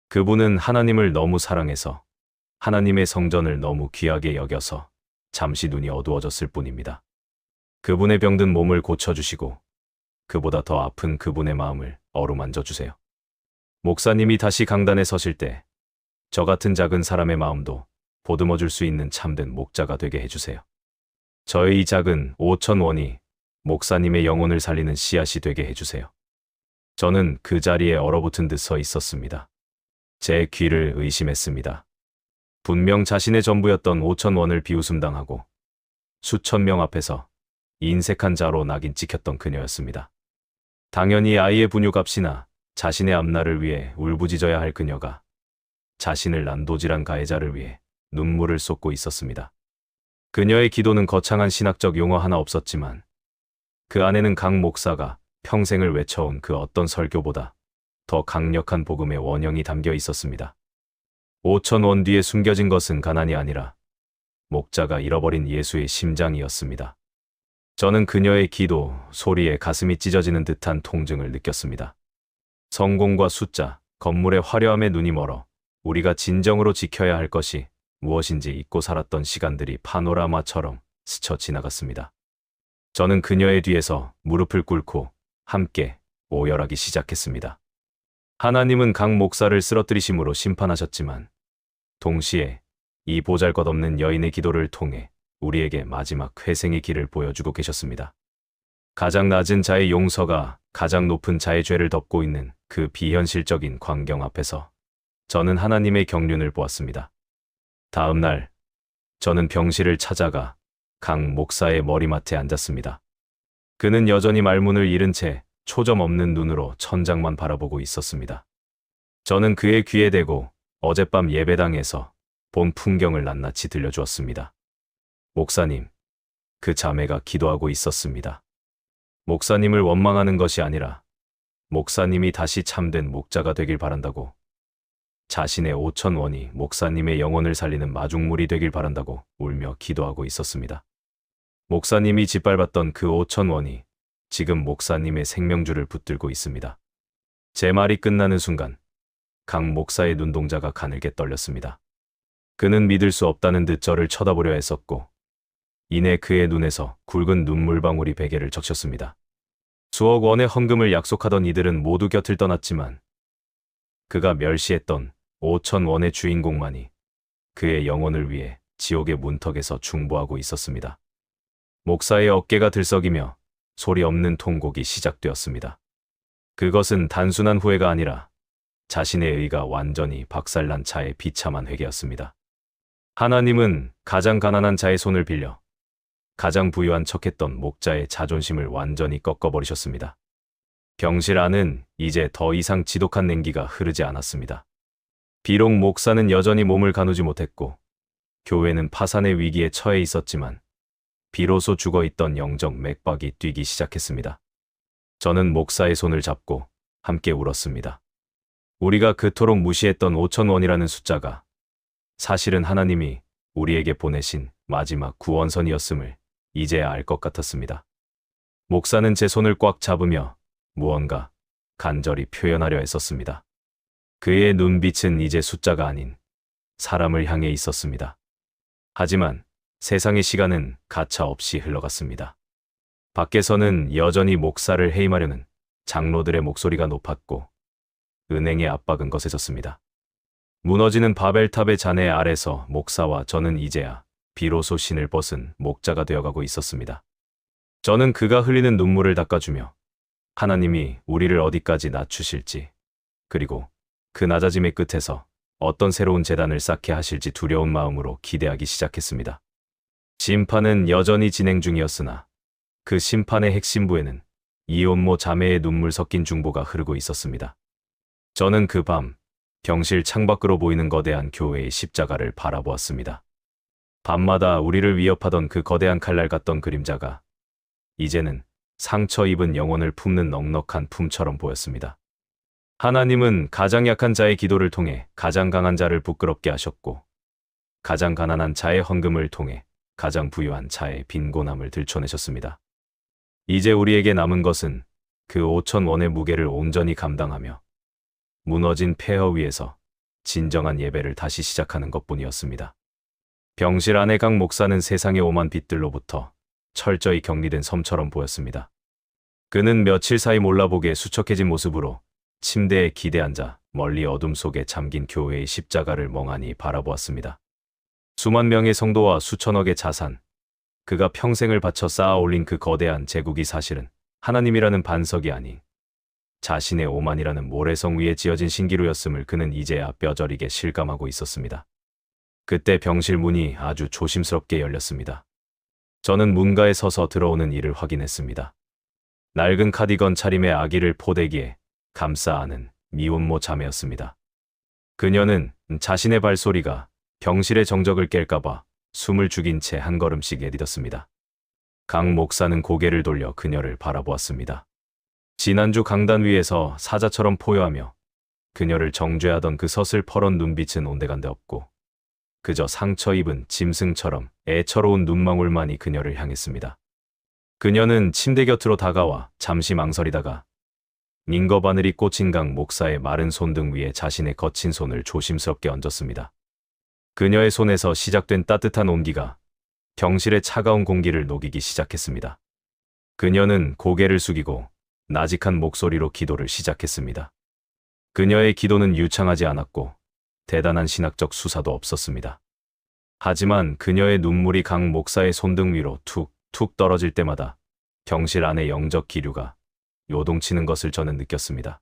Speaker 1: 그분은 하나님을 너무 사랑해서 하나님의 성전을 너무 귀하게 여겨서 잠시 눈이 어두워졌을 뿐입니다. 그분의 병든 몸을 고쳐주시고 그보다 더 아픈 그분의 마음을 어루만져 주세요. 목사님이 다시 강단에 서실 때 저 같은 작은 사람의 마음도 보듬어 줄 수 있는 참된 목자가 되게 해주세요. 저의 이 작은 5,000원이 목사님의 영혼을 살리는 씨앗이 되게 해주세요. 저는 그 자리에 얼어붙은 듯 서 있었습니다. 제 귀를 의심했습니다. 분명 자신의 전부였던 5,000원을 비웃음당하고 수천 명 앞에서 인색한 자로 낙인 찍혔던 그녀였습니다. 당연히 아이의 분유값이나 자신의 앞날을 위해 울부짖어야 할 그녀가 자신을 난도질한 가해자를 위해 눈물을 쏟고 있었습니다. 그녀의 기도는 거창한 신학적 용어 하나 없었지만 그 안에는 강 목사가 평생을 외쳐온 그 어떤 설교보다 더 강력한 복음의 원형이 담겨 있었습니다. 5,000원 뒤에 숨겨진 것은 가난이 아니라 목자가 잃어버린 예수의 심장이었습니다. 저는 그녀의 기도, 소리에 가슴이 찢어지는 듯한 통증을 느꼈습니다. 성공과 숫자, 건물의 화려함에 눈이 멀어 우리가 진정으로 지켜야 할 것이 무엇인지 잊고 살았던 시간들이 파노라마처럼 스쳐 지나갔습니다. 저는 그녀의 뒤에서 무릎을 꿇고 함께 오열하기 시작했습니다. 하나님은 강 목사를 쓰러뜨리심으로 심판하셨지만 동시에 이 보잘것없는 여인의 기도를 통해 우리에게 마지막 회생의 길을 보여주고 계셨습니다. 가장 낮은 자의 용서가 가장 높은 자의 죄를 덮고 있는 그 비현실적인 광경 앞에서 저는 하나님의 경륜을 보았습니다. 다음 날 저는 병실을 찾아가 강 목사의 머리맡에 앉았습니다. 그는 여전히 말문을 잃은 채 초점 없는 눈으로 천장만 바라보고 있었습니다. 저는 그의 귀에 대고 어젯밤 예배당에서 본 풍경을 낱낱이 들려주었습니다. 목사님, 그 자매가 기도하고 있었습니다. 목사님을 원망하는 것이 아니라 목사님이 다시 참된 목자가 되길 바란다고, 자신의 5,000원이 목사님의 영혼을 살리는 마중물이 되길 바란다고 울며 기도하고 있었습니다. 목사님이 짓밟았던 그 5,000원이 지금 목사님의 생명줄을 붙들고 있습니다. 제 말이 끝나는 순간 강 목사의 눈동자가 가늘게 떨렸습니다. 그는 믿을 수 없다는 듯 저를 쳐다보려 했었고, 이내 그의 눈에서 굵은 눈물방울이 베개를 적셨습니다. 수억 원의 헌금을 약속하던 이들은 모두 곁을 떠났지만 그가 멸시했던 5,000원의 주인공만이 그의 영혼을 위해 지옥의 문턱에서 중보하고 있었습니다. 목사의 어깨가 들썩이며 소리 없는 통곡이 시작되었습니다. 그것은 단순한 후회가 아니라 자신의 의가 완전히 박살난 자의 비참한 회개였습니다. 하나님은 가장 가난한 자의 손을 빌려 가장 부유한 척했던 목자의 자존심을 완전히 꺾어버리셨습니다. 병실 안은 이제 더 이상 지독한 냉기가 흐르지 않았습니다. 비록 목사는 여전히 몸을 가누지 못했고 교회는 파산의 위기에 처해 있었지만 비로소 죽어있던 영적 맥박이 뛰기 시작했습니다. 저는 목사의 손을 잡고 함께 울었습니다. 우리가 그토록 무시했던 5,000원이라는 숫자가 사실은 하나님이 우리에게 보내신 마지막 구원선이었음을 이제야 알 것 같았습니다. 목사는 제 손을 꽉 잡으며 무언가 간절히 표현하려 했었습니다. 그의 눈빛은 이제 숫자가 아닌 사람을 향해 있었습니다. 하지만 세상의 시간은 가차없이 흘러갔습니다. 밖에서는 여전히 목사를 해임하려는 장로들의 목소리가 높았고 은행의 압박은 거세졌습니다. 무너지는 바벨탑의 잔해 아래서 목사와 저는 이제야 비로소 신을 벗은 목자가 되어가고 있었습니다. 저는 그가 흘리는 눈물을 닦아주며 하나님이 우리를 어디까지 낮추실지, 그리고 그 낮아짐의 끝에서 어떤 새로운 재단을 쌓게 하실지 두려운 마음으로 기대하기 시작했습니다. 심판은 여전히 진행 중이었으나 그 심판의 핵심부에는 이온모 자매의 눈물 섞인 중보가 흐르고 있었습니다. 저는 그 밤 병실 창밖으로 보이는 거대한 교회의 십자가를 바라보았습니다. 밤마다 우리를 위협하던 그 거대한 칼날 같던 그림자가 이제는 상처 입은 영혼을 품는 넉넉한 품처럼 보였습니다. 하나님은 가장 약한 자의 기도를 통해 가장 강한 자를 부끄럽게 하셨고, 가장 가난한 자의 헌금을 통해 가장 부유한 자의 빈곤함을 들춰내셨습니다. 이제 우리에게 남은 것은 그 5,000원의 무게를 온전히 감당하며 무너진 폐허 위에서 진정한 예배를 다시 시작하는 것뿐이었습니다. 병실 안의 강 목사는 세상의 오만 빛들로부터 철저히 격리된 섬처럼 보였습니다. 그는 며칠 사이 몰라보게 수척해진 모습으로 침대에 기대 앉아 멀리 어둠 속에 잠긴 교회의 십자가를 멍하니 바라보았습니다. 수만 명의 성도와 수천억의 자산, 그가 평생을 바쳐 쌓아 올린 그 거대한 제국이 사실은 하나님이라는 반석이 아닌 자신의 오만이라는 모래성 위에 지어진 신기루였음을 그는 이제야 뼈저리게 실감하고 있었습니다. 그때 병실 문이 아주 조심스럽게 열렸습니다. 저는 문가에 서서 들어오는 이를 확인했습니다. 낡은 카디건 차림의 아기를 포대기에 감싸 안은 미혼모 자매였습니다. 그녀는 자신의 발소리가 병실의 정적을 깰까봐 숨을 죽인 채 한 걸음씩 내딛었습니다. 강 목사는 고개를 돌려 그녀를 바라보았습니다. 지난주 강단 위에서 사자처럼 포효하며 그녀를 정죄하던 그 서슬퍼런 눈빛은 온데간데 없고 그저 상처 입은 짐승처럼 애처로운 눈망울만이 그녀를 향했습니다. 그녀는 침대 곁으로 다가와 잠시 망설이다가 잉거 바늘이 꽂힌 강 목사의 마른 손등 위에 자신의 거친 손을 조심스럽게 얹었습니다. 그녀의 손에서 시작된 따뜻한 온기가 병실의 차가운 공기를 녹이기 시작했습니다. 그녀는 고개를 숙이고 나직한 목소리로 기도를 시작했습니다. 그녀의 기도는 유창하지 않았고 대단한 신학적 수사도 없었습니다. 하지만 그녀의 눈물이 강 목사의 손등 위로 툭툭 떨어질 때마다 병실 안의 영적 기류가 요동치는 것을 저는 느꼈습니다.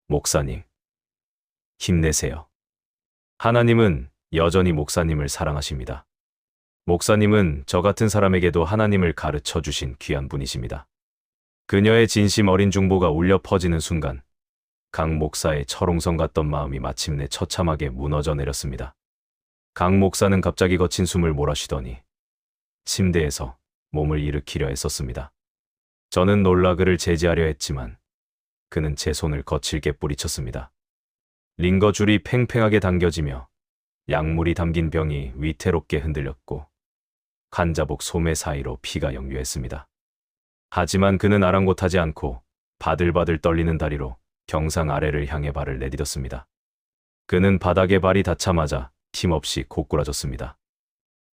Speaker 1: 목사님, 힘내세요. 하나님은 여전히 목사님을 사랑하십니다. 목사님은 저 같은 사람에게도 하나님을 가르쳐 주신 귀한 분이십니다. 그녀의 진심 어린 중보가 울려 퍼지는 순간 강 목사의 철옹성 같던 마음이 마침내 처참하게 무너져 내렸습니다. 강 목사는 갑자기 거친 숨을 몰아쉬더니 침대에서 몸을 일으키려 애썼습니다. 저는 놀라 그를 제지하려 했지만 그는 제 손을 거칠게 뿌리쳤습니다. 링거줄이 팽팽하게 당겨지며 약물이 담긴 병이 위태롭게 흔들렸고 환자복 소매 사이로 피가 역류했습니다. 하지만 그는 아랑곳하지 않고 바들바들 떨리는 다리로 경상 아래를 향해 발을 내디뎠습니다. 그는 바닥에 발이 닿자마자 힘없이 고꾸라졌습니다.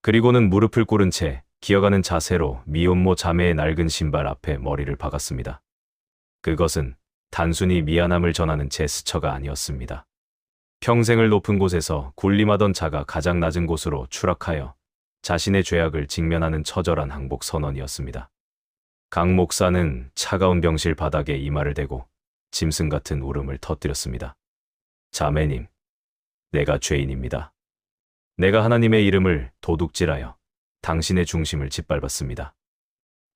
Speaker 1: 그리고는 무릎을 꿇은 채 기어가는 자세로 미혼모 자매의 낡은 신발 앞에 머리를 박았습니다. 그것은 단순히 미안함을 전하는 제스처가 아니었습니다. 평생을 높은 곳에서 군림하던 자가 가장 낮은 곳으로 추락하여 자신의 죄악을 직면하는 처절한 항복 선언이었습니다. 강 목사는 차가운 병실 바닥에 이마를 대고 짐승 같은 울음을 터뜨렸습니다. 자매님, 내가 죄인입니다. 내가 하나님의 이름을 도둑질하여 당신의 중심을 짓밟았습니다.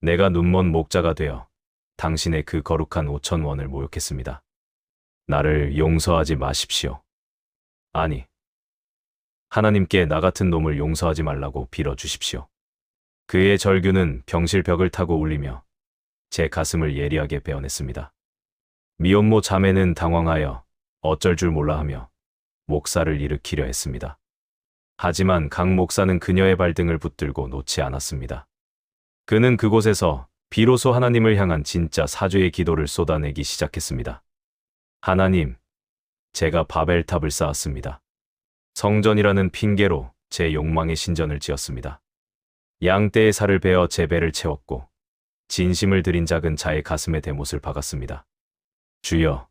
Speaker 1: 내가 눈먼 목자가 되어 당신의 그 거룩한 5,000원을 모욕했습니다. 나를 용서하지 마십시오. 아니, 하나님께 나 같은 놈을 용서하지 말라고 빌어주십시오. 그의 절규는 병실 벽을 타고 울리며 제 가슴을 예리하게 베어냈습니다. 미혼모 자매는 당황하여 어쩔 줄 몰라 하며 목사를 일으키려 했습니다. 하지만 강 목사는 그녀의 발등을 붙들고 놓지 않았습니다. 그는 그곳에서 비로소 하나님을 향한 진짜 사죄의 기도를 쏟아내기 시작했습니다. 하나님, 제가 바벨탑을 쌓았습니다. 성전이라는 핑계로 제 욕망의 신전을 지었습니다. 양떼의 살을 베어 제 배를 채웠고 진심을 들인 작은 자의 가슴에 대못을 박았습니다. 주여,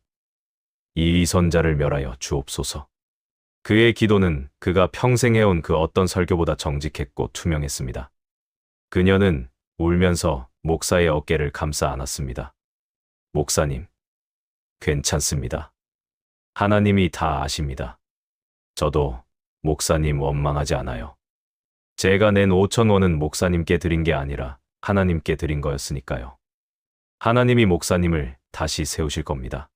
Speaker 1: 이 선자를 멸하여 주옵소서. 그의 기도는 그가 평생 해온 그 어떤 설교보다 정직했고 투명했습니다. 그녀는 울면서 목사의 어깨를 감싸 안았습니다. 목사님, 괜찮습니다. 하나님이 다 아십니다. 저도 목사님 원망하지 않아요. 제가 낸 5,000원은 목사님께 드린 게 아니라 하나님께 드린 거였으니까요. 하나님이 목사님을 다시 세우실 겁니다.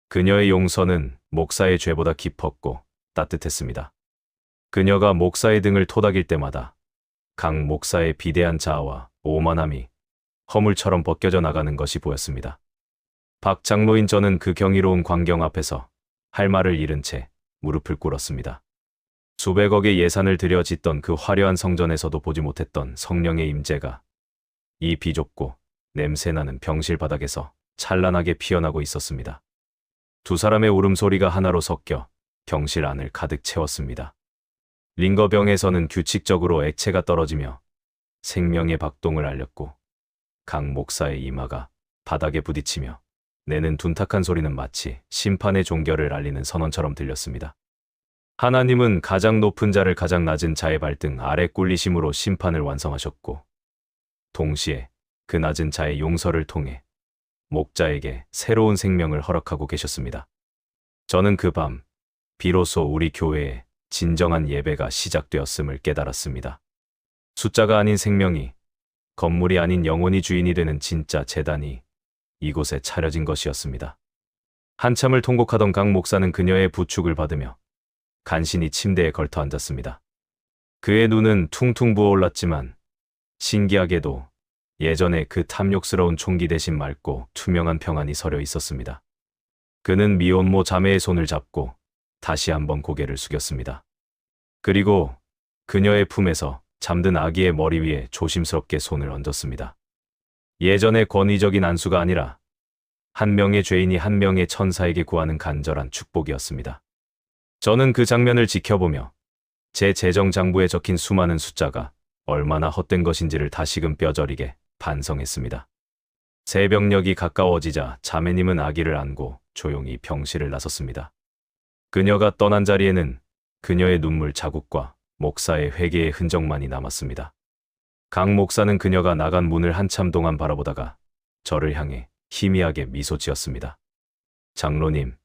Speaker 1: 그녀의 용서는 목사의 죄보다 깊었고 따뜻했습니다. 그녀가 목사의 등을 토닥일 때마다 강 목사의 비대한 자아와 오만함이 허물처럼 벗겨져 나가는 것이 보였습니다. 박 장로인 저는 그 경이로운 광경 앞에서 할 말을 잃은 채 무릎을 꿇었습니다. 수백억의 예산을 들여 짓던 그 화려한 성전에서도 보지 못했던 성령의 임재가 이 비좁고 냄새나는 병실 바닥에서 찬란하게 피어나고 있었습니다. 두 사람의 울음소리가 하나로 섞여 병실 안을 가득 채웠습니다. 링거병에서는 규칙적으로 액체가 떨어지며 생명의 박동을 알렸고 강 목사의 이마가 바닥에 부딪히며 내는 둔탁한 소리는 마치 심판의 종결을 알리는 선언처럼 들렸습니다. 하나님은 가장 높은 자를 가장 낮은 자의 발등 아래 꿀리심으로 심판을 완성하셨고 동시에 그 낮은 자의 용서를 통해 목자에게 새로운 생명을 허락하고 계셨습니다. 저는 그 밤 비로소 우리 교회에 진정한 예배가 시작되었음을 깨달았습니다. 숫자가 아닌 생명이, 건물이 아닌 영혼이 주인이 되는 진짜 제단이 이곳에 차려진 것이었습니다. 한참을 통곡하던 강 목사는 그녀의 부축을 받으며 간신히 침대에 걸터 앉았습니다. 그의 눈은 퉁퉁 부어올랐지만 신기하게도 예전에 그 탐욕스러운 총기 대신 맑고 투명한 평안이 서려 있었습니다. 그는 미혼모 자매의 손을 잡고 다시 한번 고개를 숙였습니다. 그리고 그녀의 품에서 잠든 아기의 머리 위에 조심스럽게 손을 얹었습니다. 예전의 권위적인 안수가 아니라 한 명의 죄인이 한 명의 천사에게 구하는 간절한 축복이었습니다. 저는 그 장면을 지켜보며 제 재정 장부에 적힌 수많은 숫자가 얼마나 헛된 것인지를 다시금 뼈저리게 반성했습니다. 새벽녘이 가까워지자 자매님은 아기를 안고 조용히 병실을 나섰습니다. 그녀가 떠난 자리에는 그녀의 눈물 자국과 목사의 회개의 흔적만이 남았습니다. 강 목사는 그녀가 나간 문을 한참 동안 바라보다가 저를 향해 희미하게 미소 지었습니다. 장로님,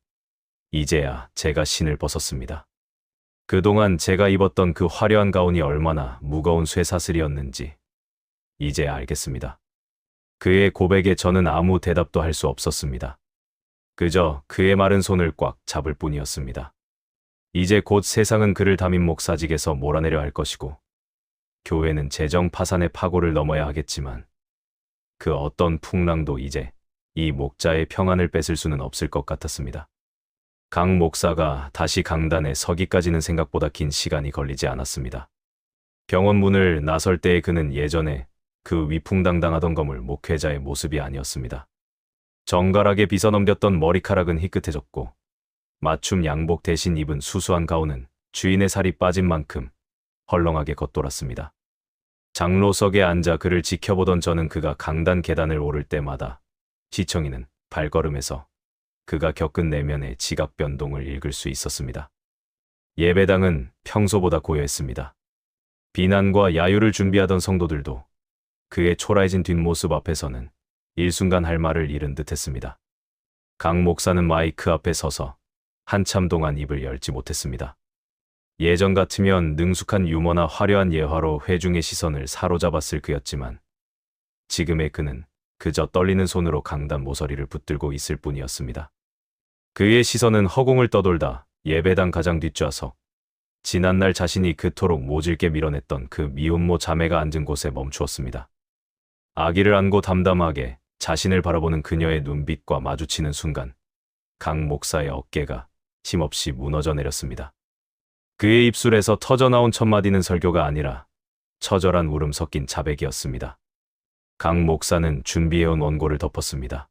Speaker 1: 이제야 제가 신을 벗었습니다. 그동안 제가 입었던 그 화려한 가운이 얼마나 무거운 쇠사슬이었는지 이제 알겠습니다. 그의 고백에 저는 아무 대답도 할 수 없었습니다. 그저 그의 마른 손을 꽉 잡을 뿐이었습니다. 이제 곧 세상은 그를 담임 목사직에서 몰아내려 할 것이고, 교회는 재정 파산의 파고를 넘어야 하겠지만, 그 어떤 풍랑도 이제 이 목자의 평안을 뺏을 수는 없을 것 같았습니다. 강 목사가 다시 강단에 서기까지는 생각보다 긴 시간이 걸리지 않았습니다. 병원 문을 나설 때의 그는 예전에 그 위풍당당하던 거물 목회자의 모습이 아니었습니다. 정갈하게 빗어넘겼던 머리카락은 희끗해졌고, 맞춤 양복 대신 입은 수수한 가운은 주인의 살이 빠진 만큼 헐렁하게 겉돌았습니다. 장로석에 앉아 그를 지켜보던 저는 그가 강단 계단을 오를 때마다 지청이는 발걸음에서 그가 겪은 내면의 지각 변동을 읽을 수 있었습니다. 예배당은 평소보다 고요했습니다. 비난과 야유를 준비하던 성도들도 그의 초라해진 뒷모습 앞에서는 일순간 할 말을 잃은 듯했습니다. 강 목사는 마이크 앞에 서서 한참 동안 입을 열지 못했습니다. 예전 같으면 능숙한 유머나 화려한 예화로 회중의 시선을 사로잡았을 그였지만, 지금의 그는 그저 떨리는 손으로 강단 모서리를 붙들고 있을 뿐이었습니다. 그의 시선은 허공을 떠돌다 예배당 가장 뒷좌석, 지난날 자신이 그토록 모질게 밀어냈던 그 미혼모 자매가 앉은 곳에 멈추었습니다. 아기를 안고 담담하게 자신을 바라보는 그녀의 눈빛과 마주치는 순간, 강 목사의 어깨가 힘없이 무너져 내렸습니다. 그의 입술에서 터져나온 첫마디는 설교가 아니라 처절한 울음 섞인 자백이었습니다. 강 목사는 준비해온 원고를 덮었습니다.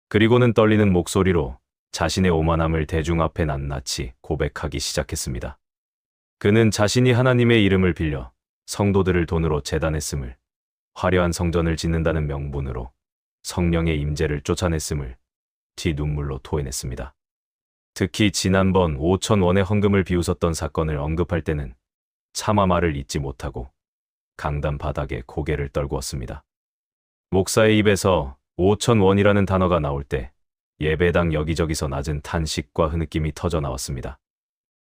Speaker 1: 그리고는 떨리는 목소리로 자신의 오만함을 대중 앞에 낱낱이 고백하기 시작했습니다. 그는 자신이 하나님의 이름을 빌려 성도들을 돈으로 재단했음을, 화려한 성전을 짓는다는 명분으로 성령의 임재를 쫓아냈음을 뒤 눈물로 토해냈습니다. 특히 지난번 5,000원의 헌금을 비웃었던 사건을 언급할 때는 차마 말을 잇지 못하고 강단 바닥에 고개를 떨구었습니다. 목사의 입에서 5,000원이라는 단어가 나올 때 예배당 여기저기서 낮은 탄식과 흐느낌이 터져 나왔습니다.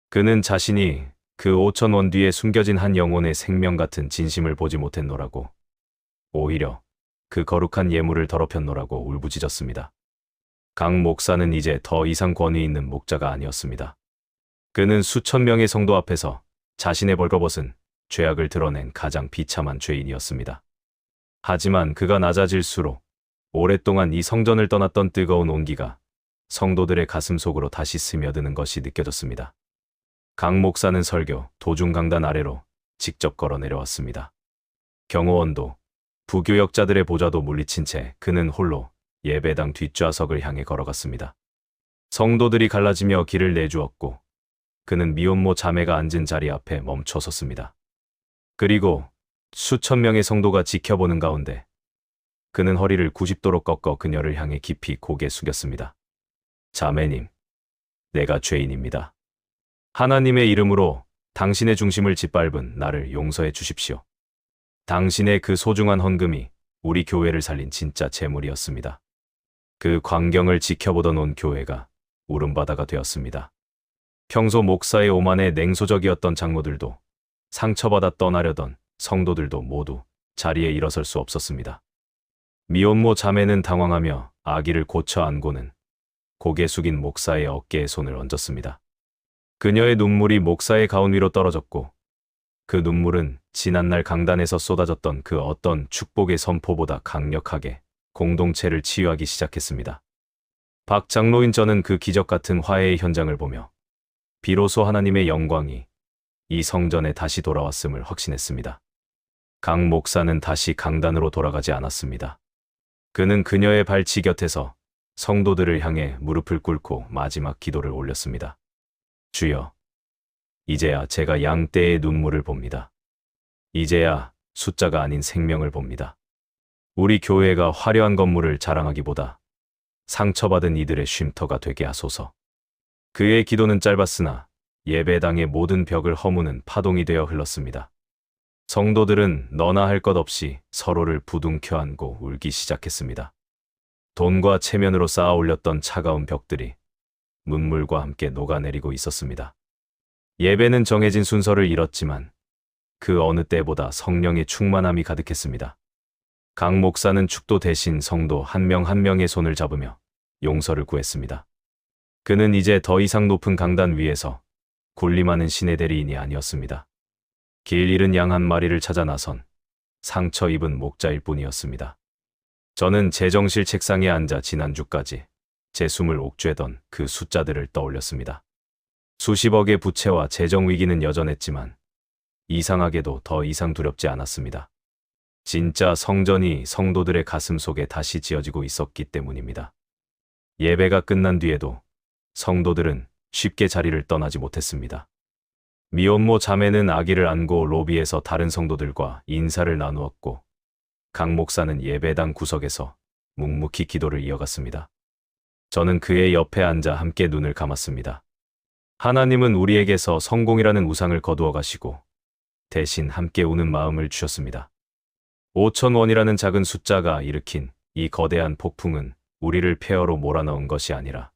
Speaker 1: 그는 자신이 그 5,000원 뒤에 숨겨진 한 영혼의 생명 같은 진심을 보지 못했노라고, 오히려 그 거룩한 예물을 더럽혔노라고 울부짖었습니다. 강 목사는 이제 더 이상 권위 있는 목자가 아니었습니다. 그는 수천 명의 성도 앞에서 자신의 벌거벗은 죄악을 드러낸 가장 비참한 죄인이었습니다. 하지만 그가 낮아질수록 오랫동안 이 성전을 떠났던 뜨거운 온기가 성도들의 가슴 속으로 다시 스며드는 것이 느껴졌습니다. 강 목사는 설교, 도중 강단 아래로 직접 걸어 내려왔습니다. 경호원도, 부교역자들의 보좌도 물리친 채 그는 홀로 예배당 뒷좌석을 향해 걸어갔습니다. 성도들이 갈라지며 길을 내주었고, 그는 미혼모 자매가 앉은 자리 앞에 멈춰 섰습니다. 그리고 수천 명의 성도가 지켜보는 가운데 그는 허리를 90도로 꺾어 그녀를 향해 깊이 고개 숙였습니다. 자매님, 내가 죄인입니다. 하나님의 이름으로 당신의 중심을 짓밟은 나를 용서해 주십시오. 당신의 그 소중한 헌금이 우리 교회를 살린 진짜 재물이었습니다. 그 광경을 지켜보던 온 교회가 울음바다가 되었습니다. 평소 목사의 오만에 냉소적이었던 장로들도, 상처받아 떠나려던 성도들도 모두 자리에 일어설 수 없었습니다. 미혼모 자매는 당황하며 아기를 고쳐 안고는 고개 숙인 목사의 어깨에 손을 얹었습니다. 그녀의 눈물이 목사의 가운 위로 떨어졌고, 그 눈물은 지난날 강단에서 쏟아졌던 그 어떤 축복의 선포보다 강력하게 공동체를 치유하기 시작했습니다. 박 장로인 저는 그 기적 같은 화해의 현장을 보며 비로소 하나님의 영광이 이 성전에 다시 돌아왔음을 확신했습니다. 강 목사는 다시 강단으로 돌아가지 않았습니다. 그는 그녀의 발치 곁에서 성도들을 향해 무릎을 꿇고 마지막 기도를 올렸습니다. 주여, 이제야 제가 양떼의 눈물을 봅니다. 이제야 숫자가 아닌 생명을 봅니다. 우리 교회가 화려한 건물을 자랑하기보다 상처받은 이들의 쉼터가 되게 하소서. 그의 기도는 짧았으나 예배당의 모든 벽을 허무는 파동이 되어 흘렀습니다. 성도들은 너나 할 것 없이 서로를 부둥켜 안고 울기 시작했습니다. 돈과 체면으로 쌓아 올렸던 차가운 벽들이 눈물과 함께 녹아내리고 있었습니다. 예배는 정해진 순서를 잃었지만 그 어느 때보다 성령의 충만함이 가득했습니다. 강 목사는 축도 대신 성도 한 명 한 명의 손을 잡으며 용서를 구했습니다. 그는 이제 더 이상 높은 강단 위에서 군림하는 신의 대리인이 아니었습니다. 길 잃은 양 한 마리를 찾아 나선 상처 입은 목자일 뿐이었습니다. 저는 재정실 책상에 앉아 지난주까지 제 숨을 옥죄던 그 숫자들을 떠올렸습니다. 수십억의 부채와 재정 위기는 여전했지만 이상하게도 더 이상 두렵지 않았습니다. 진짜 성전이 성도들의 가슴 속에 다시 지어지고 있었기 때문입니다. 예배가 끝난 뒤에도 성도들은 쉽게 자리를 떠나지 못했습니다. 미혼모 자매는 아기를 안고 로비에서 다른 성도들과 인사를 나누었고 강 목사는 예배당 구석에서 묵묵히 기도를 이어갔습니다. 저는 그의 옆에 앉아 함께 눈을 감았습니다. 하나님은 우리에게서 성공이라는 우상을 거두어 가시고 대신 함께 우는 마음을 주셨습니다. 5,000원이라는 작은 숫자가 일으킨 이 거대한 폭풍은 우리를 폐허로 몰아넣은 것이 아니라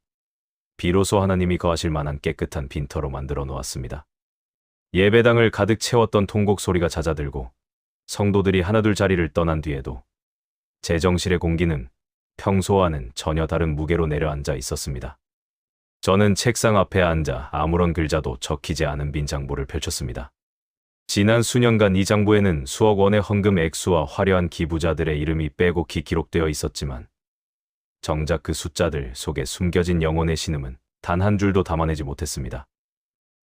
Speaker 1: 비로소 하나님이 거하실 만한 깨끗한 빈터로 만들어 놓았습니다. 예배당을 가득 채웠던 통곡 소리가 잦아들고 성도들이 하나둘 자리를 떠난 뒤에도 재정실의 공기는 평소와는 전혀 다른 무게로 내려앉아 있었습니다. 저는 책상 앞에 앉아 아무런 글자도 적히지 않은 빈 장부를 펼쳤습니다. 지난 수년간 이 장부에는 수억 원의 헌금 액수와 화려한 기부자들의 이름이 빼곡히 기록되어 있었지만 정작 그 숫자들 속에 숨겨진 영혼의 신음은 단 한 줄도 담아내지 못했습니다.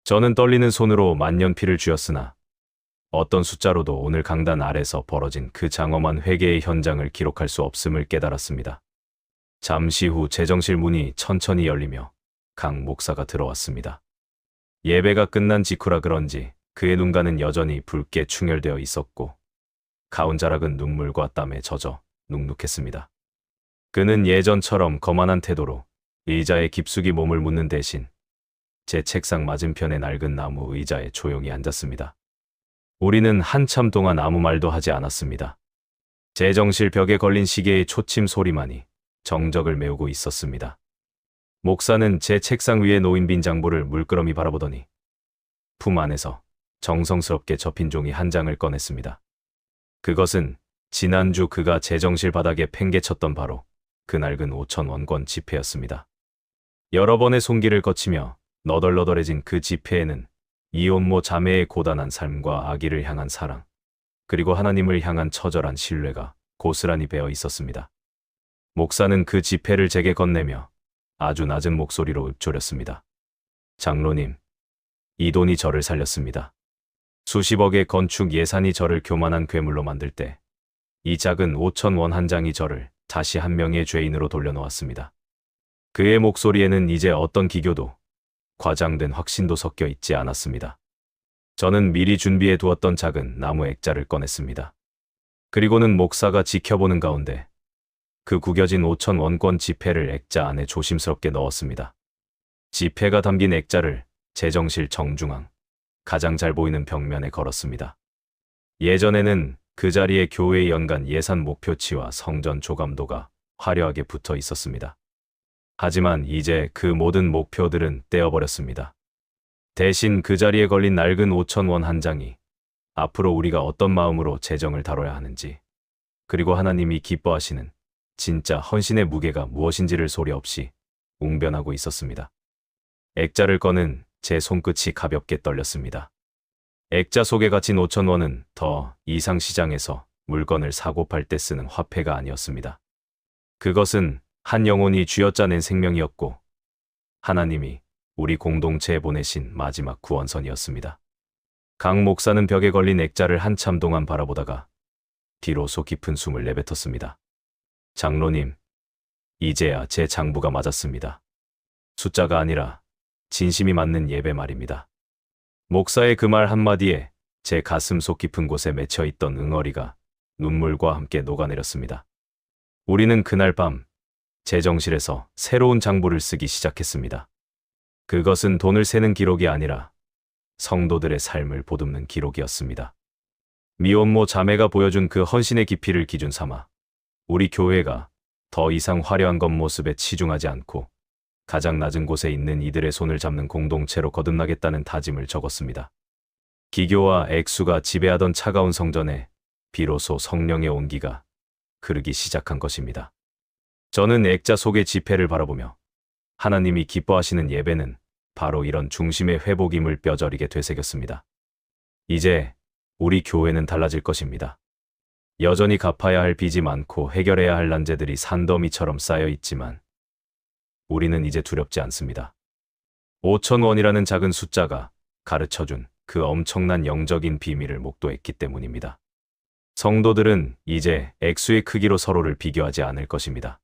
Speaker 1: 저는 떨리는 손으로 만년필을 쥐었으나 어떤 숫자로도 오늘 강단 아래서 벌어진 그 장엄한 회개의 현장을 기록할 수 없음을 깨달았습니다. 잠시 후 재정실 문이 천천히 열리며 강 목사가 들어왔습니다. 예배가 끝난 직후라 그런지 그의 눈가는 여전히 붉게 충혈되어 있었고 가운자락은 눈물과 땀에 젖어 눅눅했습니다. 그는 예전처럼 거만한 태도로 의자에 깊숙이 몸을 묻는 대신 제 책상 맞은편의 낡은 나무 의자에 조용히 앉았습니다. 우리는 한참 동안 아무 말도 하지 않았습니다. 재정실 벽에 걸린 시계의 초침 소리만이 정적을 메우고 있었습니다. 목사는 제 책상 위에 놓인 빈 장부를 물끄러미 바라보더니 품 안에서 정성스럽게 접힌 종이 한 장을 꺼냈습니다. 그것은 지난주 그가 재정실 바닥에 팽개쳤던 바로 그 낡은 5,000원권 지폐였습니다. 여러 번의 손길을 거치며 너덜너덜해진 그 지폐에는 이혼모 자매의 고단한 삶과 아기를 향한 사랑, 그리고 하나님을 향한 처절한 신뢰가 고스란히 배어 있었습니다. 목사는 그 지폐를 제게 건네며 아주 낮은 목소리로 읊조렸습니다. 장로님, 이 돈이 저를 살렸습니다. 수십억의 건축 예산이 저를 교만한 괴물로 만들 때 이 작은 5,000원 한 장이 저를 다시 한 명의 죄인으로 돌려놓았습니다. 그의 목소리에는 이제 어떤 기교도 과장된 확신도 섞여 있지 않았습니다. 저는 미리 준비해 두었던 작은 나무 액자를 꺼냈습니다. 그리고는 목사가 지켜보는 가운데 그 구겨진 5,000원권 지폐를 액자 안에 조심스럽게 넣었습니다. 지폐가 담긴 액자를 재정실 정중앙, 가장 잘 보이는 벽면에 걸었습니다. 예전에는 그 자리에 교회의 연간 예산 목표치와 성전 조감도가 화려하게 붙어 있었습니다. 하지만 이제 그 모든 목표들은 떼어버렸습니다. 대신 그 자리에 걸린 낡은 5,000원 한 장이 앞으로 우리가 어떤 마음으로 재정을 다뤄야 하는지, 그리고 하나님이 기뻐하시는 진짜 헌신의 무게가 무엇인지를 소리 없이 웅변하고 있었습니다. 액자를 꺼는 제 손끝이 가볍게 떨렸습니다. 액자 속에 갇힌 5,000원은 더 이상 시장에서 물건을 사고 팔 때 쓰는 화폐가 아니었습니다. 그것은 한 영혼이 쥐어짜낸 생명이었고 하나님이 우리 공동체에 보내신 마지막 구원선이었습니다. 강 목사는 벽에 걸린 액자를 한참 동안 바라보다가 비로소 깊은 숨을 내뱉었습니다. 장로님, 이제야 제 장부가 맞았습니다. 숫자가 아니라 진심이 맞는 예배 말입니다. 목사의 그 말 한마디에 제 가슴 속 깊은 곳에 맺혀있던 응어리가 눈물과 함께 녹아내렸습니다. 우리는 그날 밤 재정실에서 새로운 장부를 쓰기 시작했습니다. 그것은 돈을 세는 기록이 아니라 성도들의 삶을 보듬는 기록이었습니다. 미혼모 자매가 보여준 그 헌신의 깊이를 기준 삼아 우리 교회가 더 이상 화려한 겉모습에 치중하지 않고 가장 낮은 곳에 있는 이들의 손을 잡는 공동체로 거듭나겠다는 다짐을 적었습니다. 기교와 액수가 지배하던 차가운 성전에 비로소 성령의 온기가 흐르기 시작한 것입니다. 저는 액자 속의 지폐를 바라보며 하나님이 기뻐하시는 예배는 바로 이런 중심의 회복임을 뼈저리게 되새겼습니다. 이제 우리 교회는 달라질 것입니다. 여전히 갚아야 할 빚이 많고 해결해야 할 난제들이 산더미처럼 쌓여 있지만 우리는 이제 두렵지 않습니다. 5,000원이라는 작은 숫자가 가르쳐준 그 엄청난 영적인 비밀을 목도했기 때문입니다. 성도들은 이제 액수의 크기로 서로를 비교하지 않을 것입니다.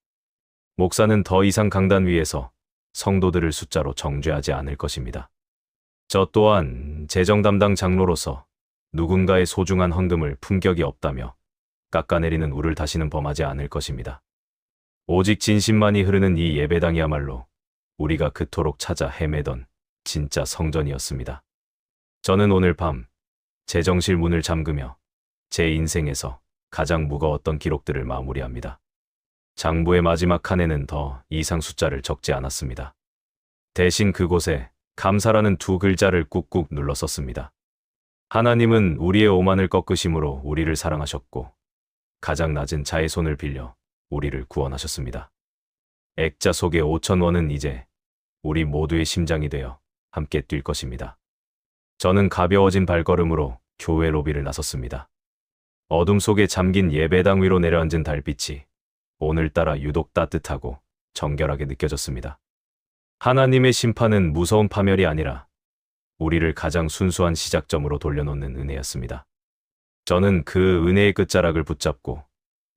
Speaker 1: 목사는 더 이상 강단 위에서 성도들을 숫자로 정죄하지 않을 것입니다. 저 또한 재정 담당 장로로서 누군가의 소중한 헌금을 품격이 없다며 깎아내리는 우를 다시는 범하지 않을 것입니다. 오직 진심만이 흐르는 이 예배당이야말로 우리가 그토록 찾아 헤매던 진짜 성전이었습니다. 저는 오늘 밤 재정실 문을 잠그며 제 인생에서 가장 무거웠던 기록들을 마무리합니다. 장부의 마지막 칸에는 더 이상 숫자를 적지 않았습니다. 대신 그곳에 감사라는 두 글자를 꾹꾹 눌러 썼습니다. 하나님은 우리의 오만을 꺾으심으로 우리를 사랑하셨고 가장 낮은 자의 손을 빌려 우리를 구원하셨습니다. 액자 속의 5,000원은 이제 우리 모두의 심장이 되어 함께 뛸 것입니다. 저는 가벼워진 발걸음으로 교회 로비를 나섰습니다. 어둠 속에 잠긴 예배당 위로 내려앉은 달빛이 오늘따라 유독 따뜻하고 정결하게 느껴졌습니다. 하나님의 심판은 무서운 파멸이 아니라 우리를 가장 순수한 시작점으로 돌려놓는 은혜였습니다. 저는 그 은혜의 끝자락을 붙잡고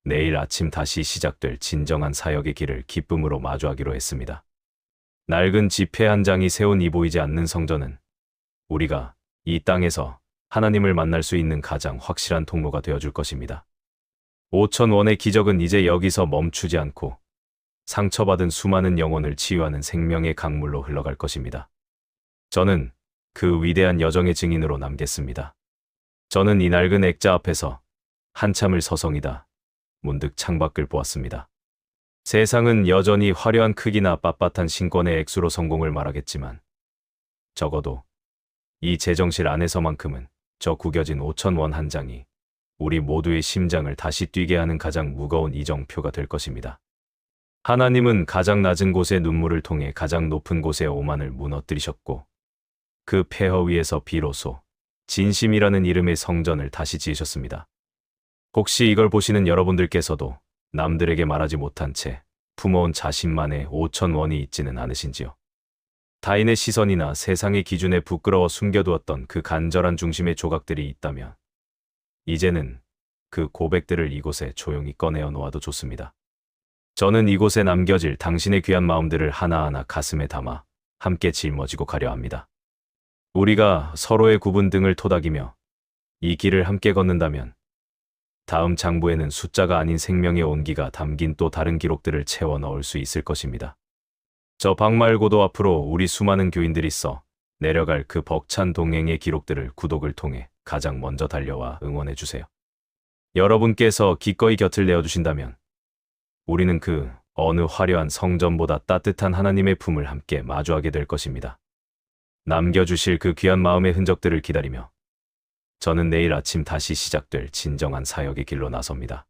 Speaker 1: 내일 아침 다시 시작될 진정한 사역의 길을 기쁨으로 마주하기로 했습니다. 낡은 지폐 한 장이 세운 이 보이지 않는 성전은 우리가 이 땅에서 하나님을 만날 수 있는 가장 확실한 통로가 되어줄 것입니다. 5,000원의 기적은 이제 여기서 멈추지 않고 상처받은 수많은 영혼을 치유하는 생명의 강물로 흘러갈 것입니다. 저는 그 위대한 여정의 증인으로 남겠습니다. 저는 이 낡은 액자 앞에서 한참을 서성이다 문득 창밖을 보았습니다. 세상은 여전히 화려한 크기나 빳빳한 신권의 액수로 성공을 말하겠지만 적어도 이 재정실 안에서만큼은 저 구겨진 5,000원 한 장이 우리 모두의 심장을 다시 뛰게 하는 가장 무거운 이정표가 될 것입니다. 하나님은 가장 낮은 곳의 눈물을 통해 가장 높은 곳의 오만을 무너뜨리셨고 그 폐허 위에서 비로소 진심이라는 이름의 성전을 다시 지으셨습니다. 혹시 이걸 보시는 여러분들께서도 남들에게 말하지 못한 채 품어온 자신만의 5,000원이 있지는 않으신지요? 타인의 시선이나 세상의 기준에 부끄러워 숨겨두었던 그 간절한 중심의 조각들이 있다면 이제는 그 고백들을 이곳에 조용히 꺼내어 놓아도 좋습니다. 저는 이곳에 남겨질 당신의 귀한 마음들을 하나하나 가슴에 담아 함께 짊어지고 가려 합니다. 우리가 서로의 굽은 등을 토닥이며 이 길을 함께 걷는다면 다음 장부에는 숫자가 아닌 생명의 온기가 담긴 또 다른 기록들을 채워 넣을 수 있을 것입니다. 저 방 말고도 앞으로 우리 수많은 교인들이 써 내려갈 그 벅찬 동행의 기록들을 구독을 통해 가장 먼저 달려와 응원해 주세요. 여러분께서 기꺼이 곁을 내어주신다면 우리는 그 어느 화려한 성전보다 따뜻한 하나님의 품을 함께 마주하게 될 것입니다. 남겨주실 그 귀한 마음의 흔적들을 기다리며 저는 내일 아침 다시 시작될 진정한 사역의 길로 나섭니다.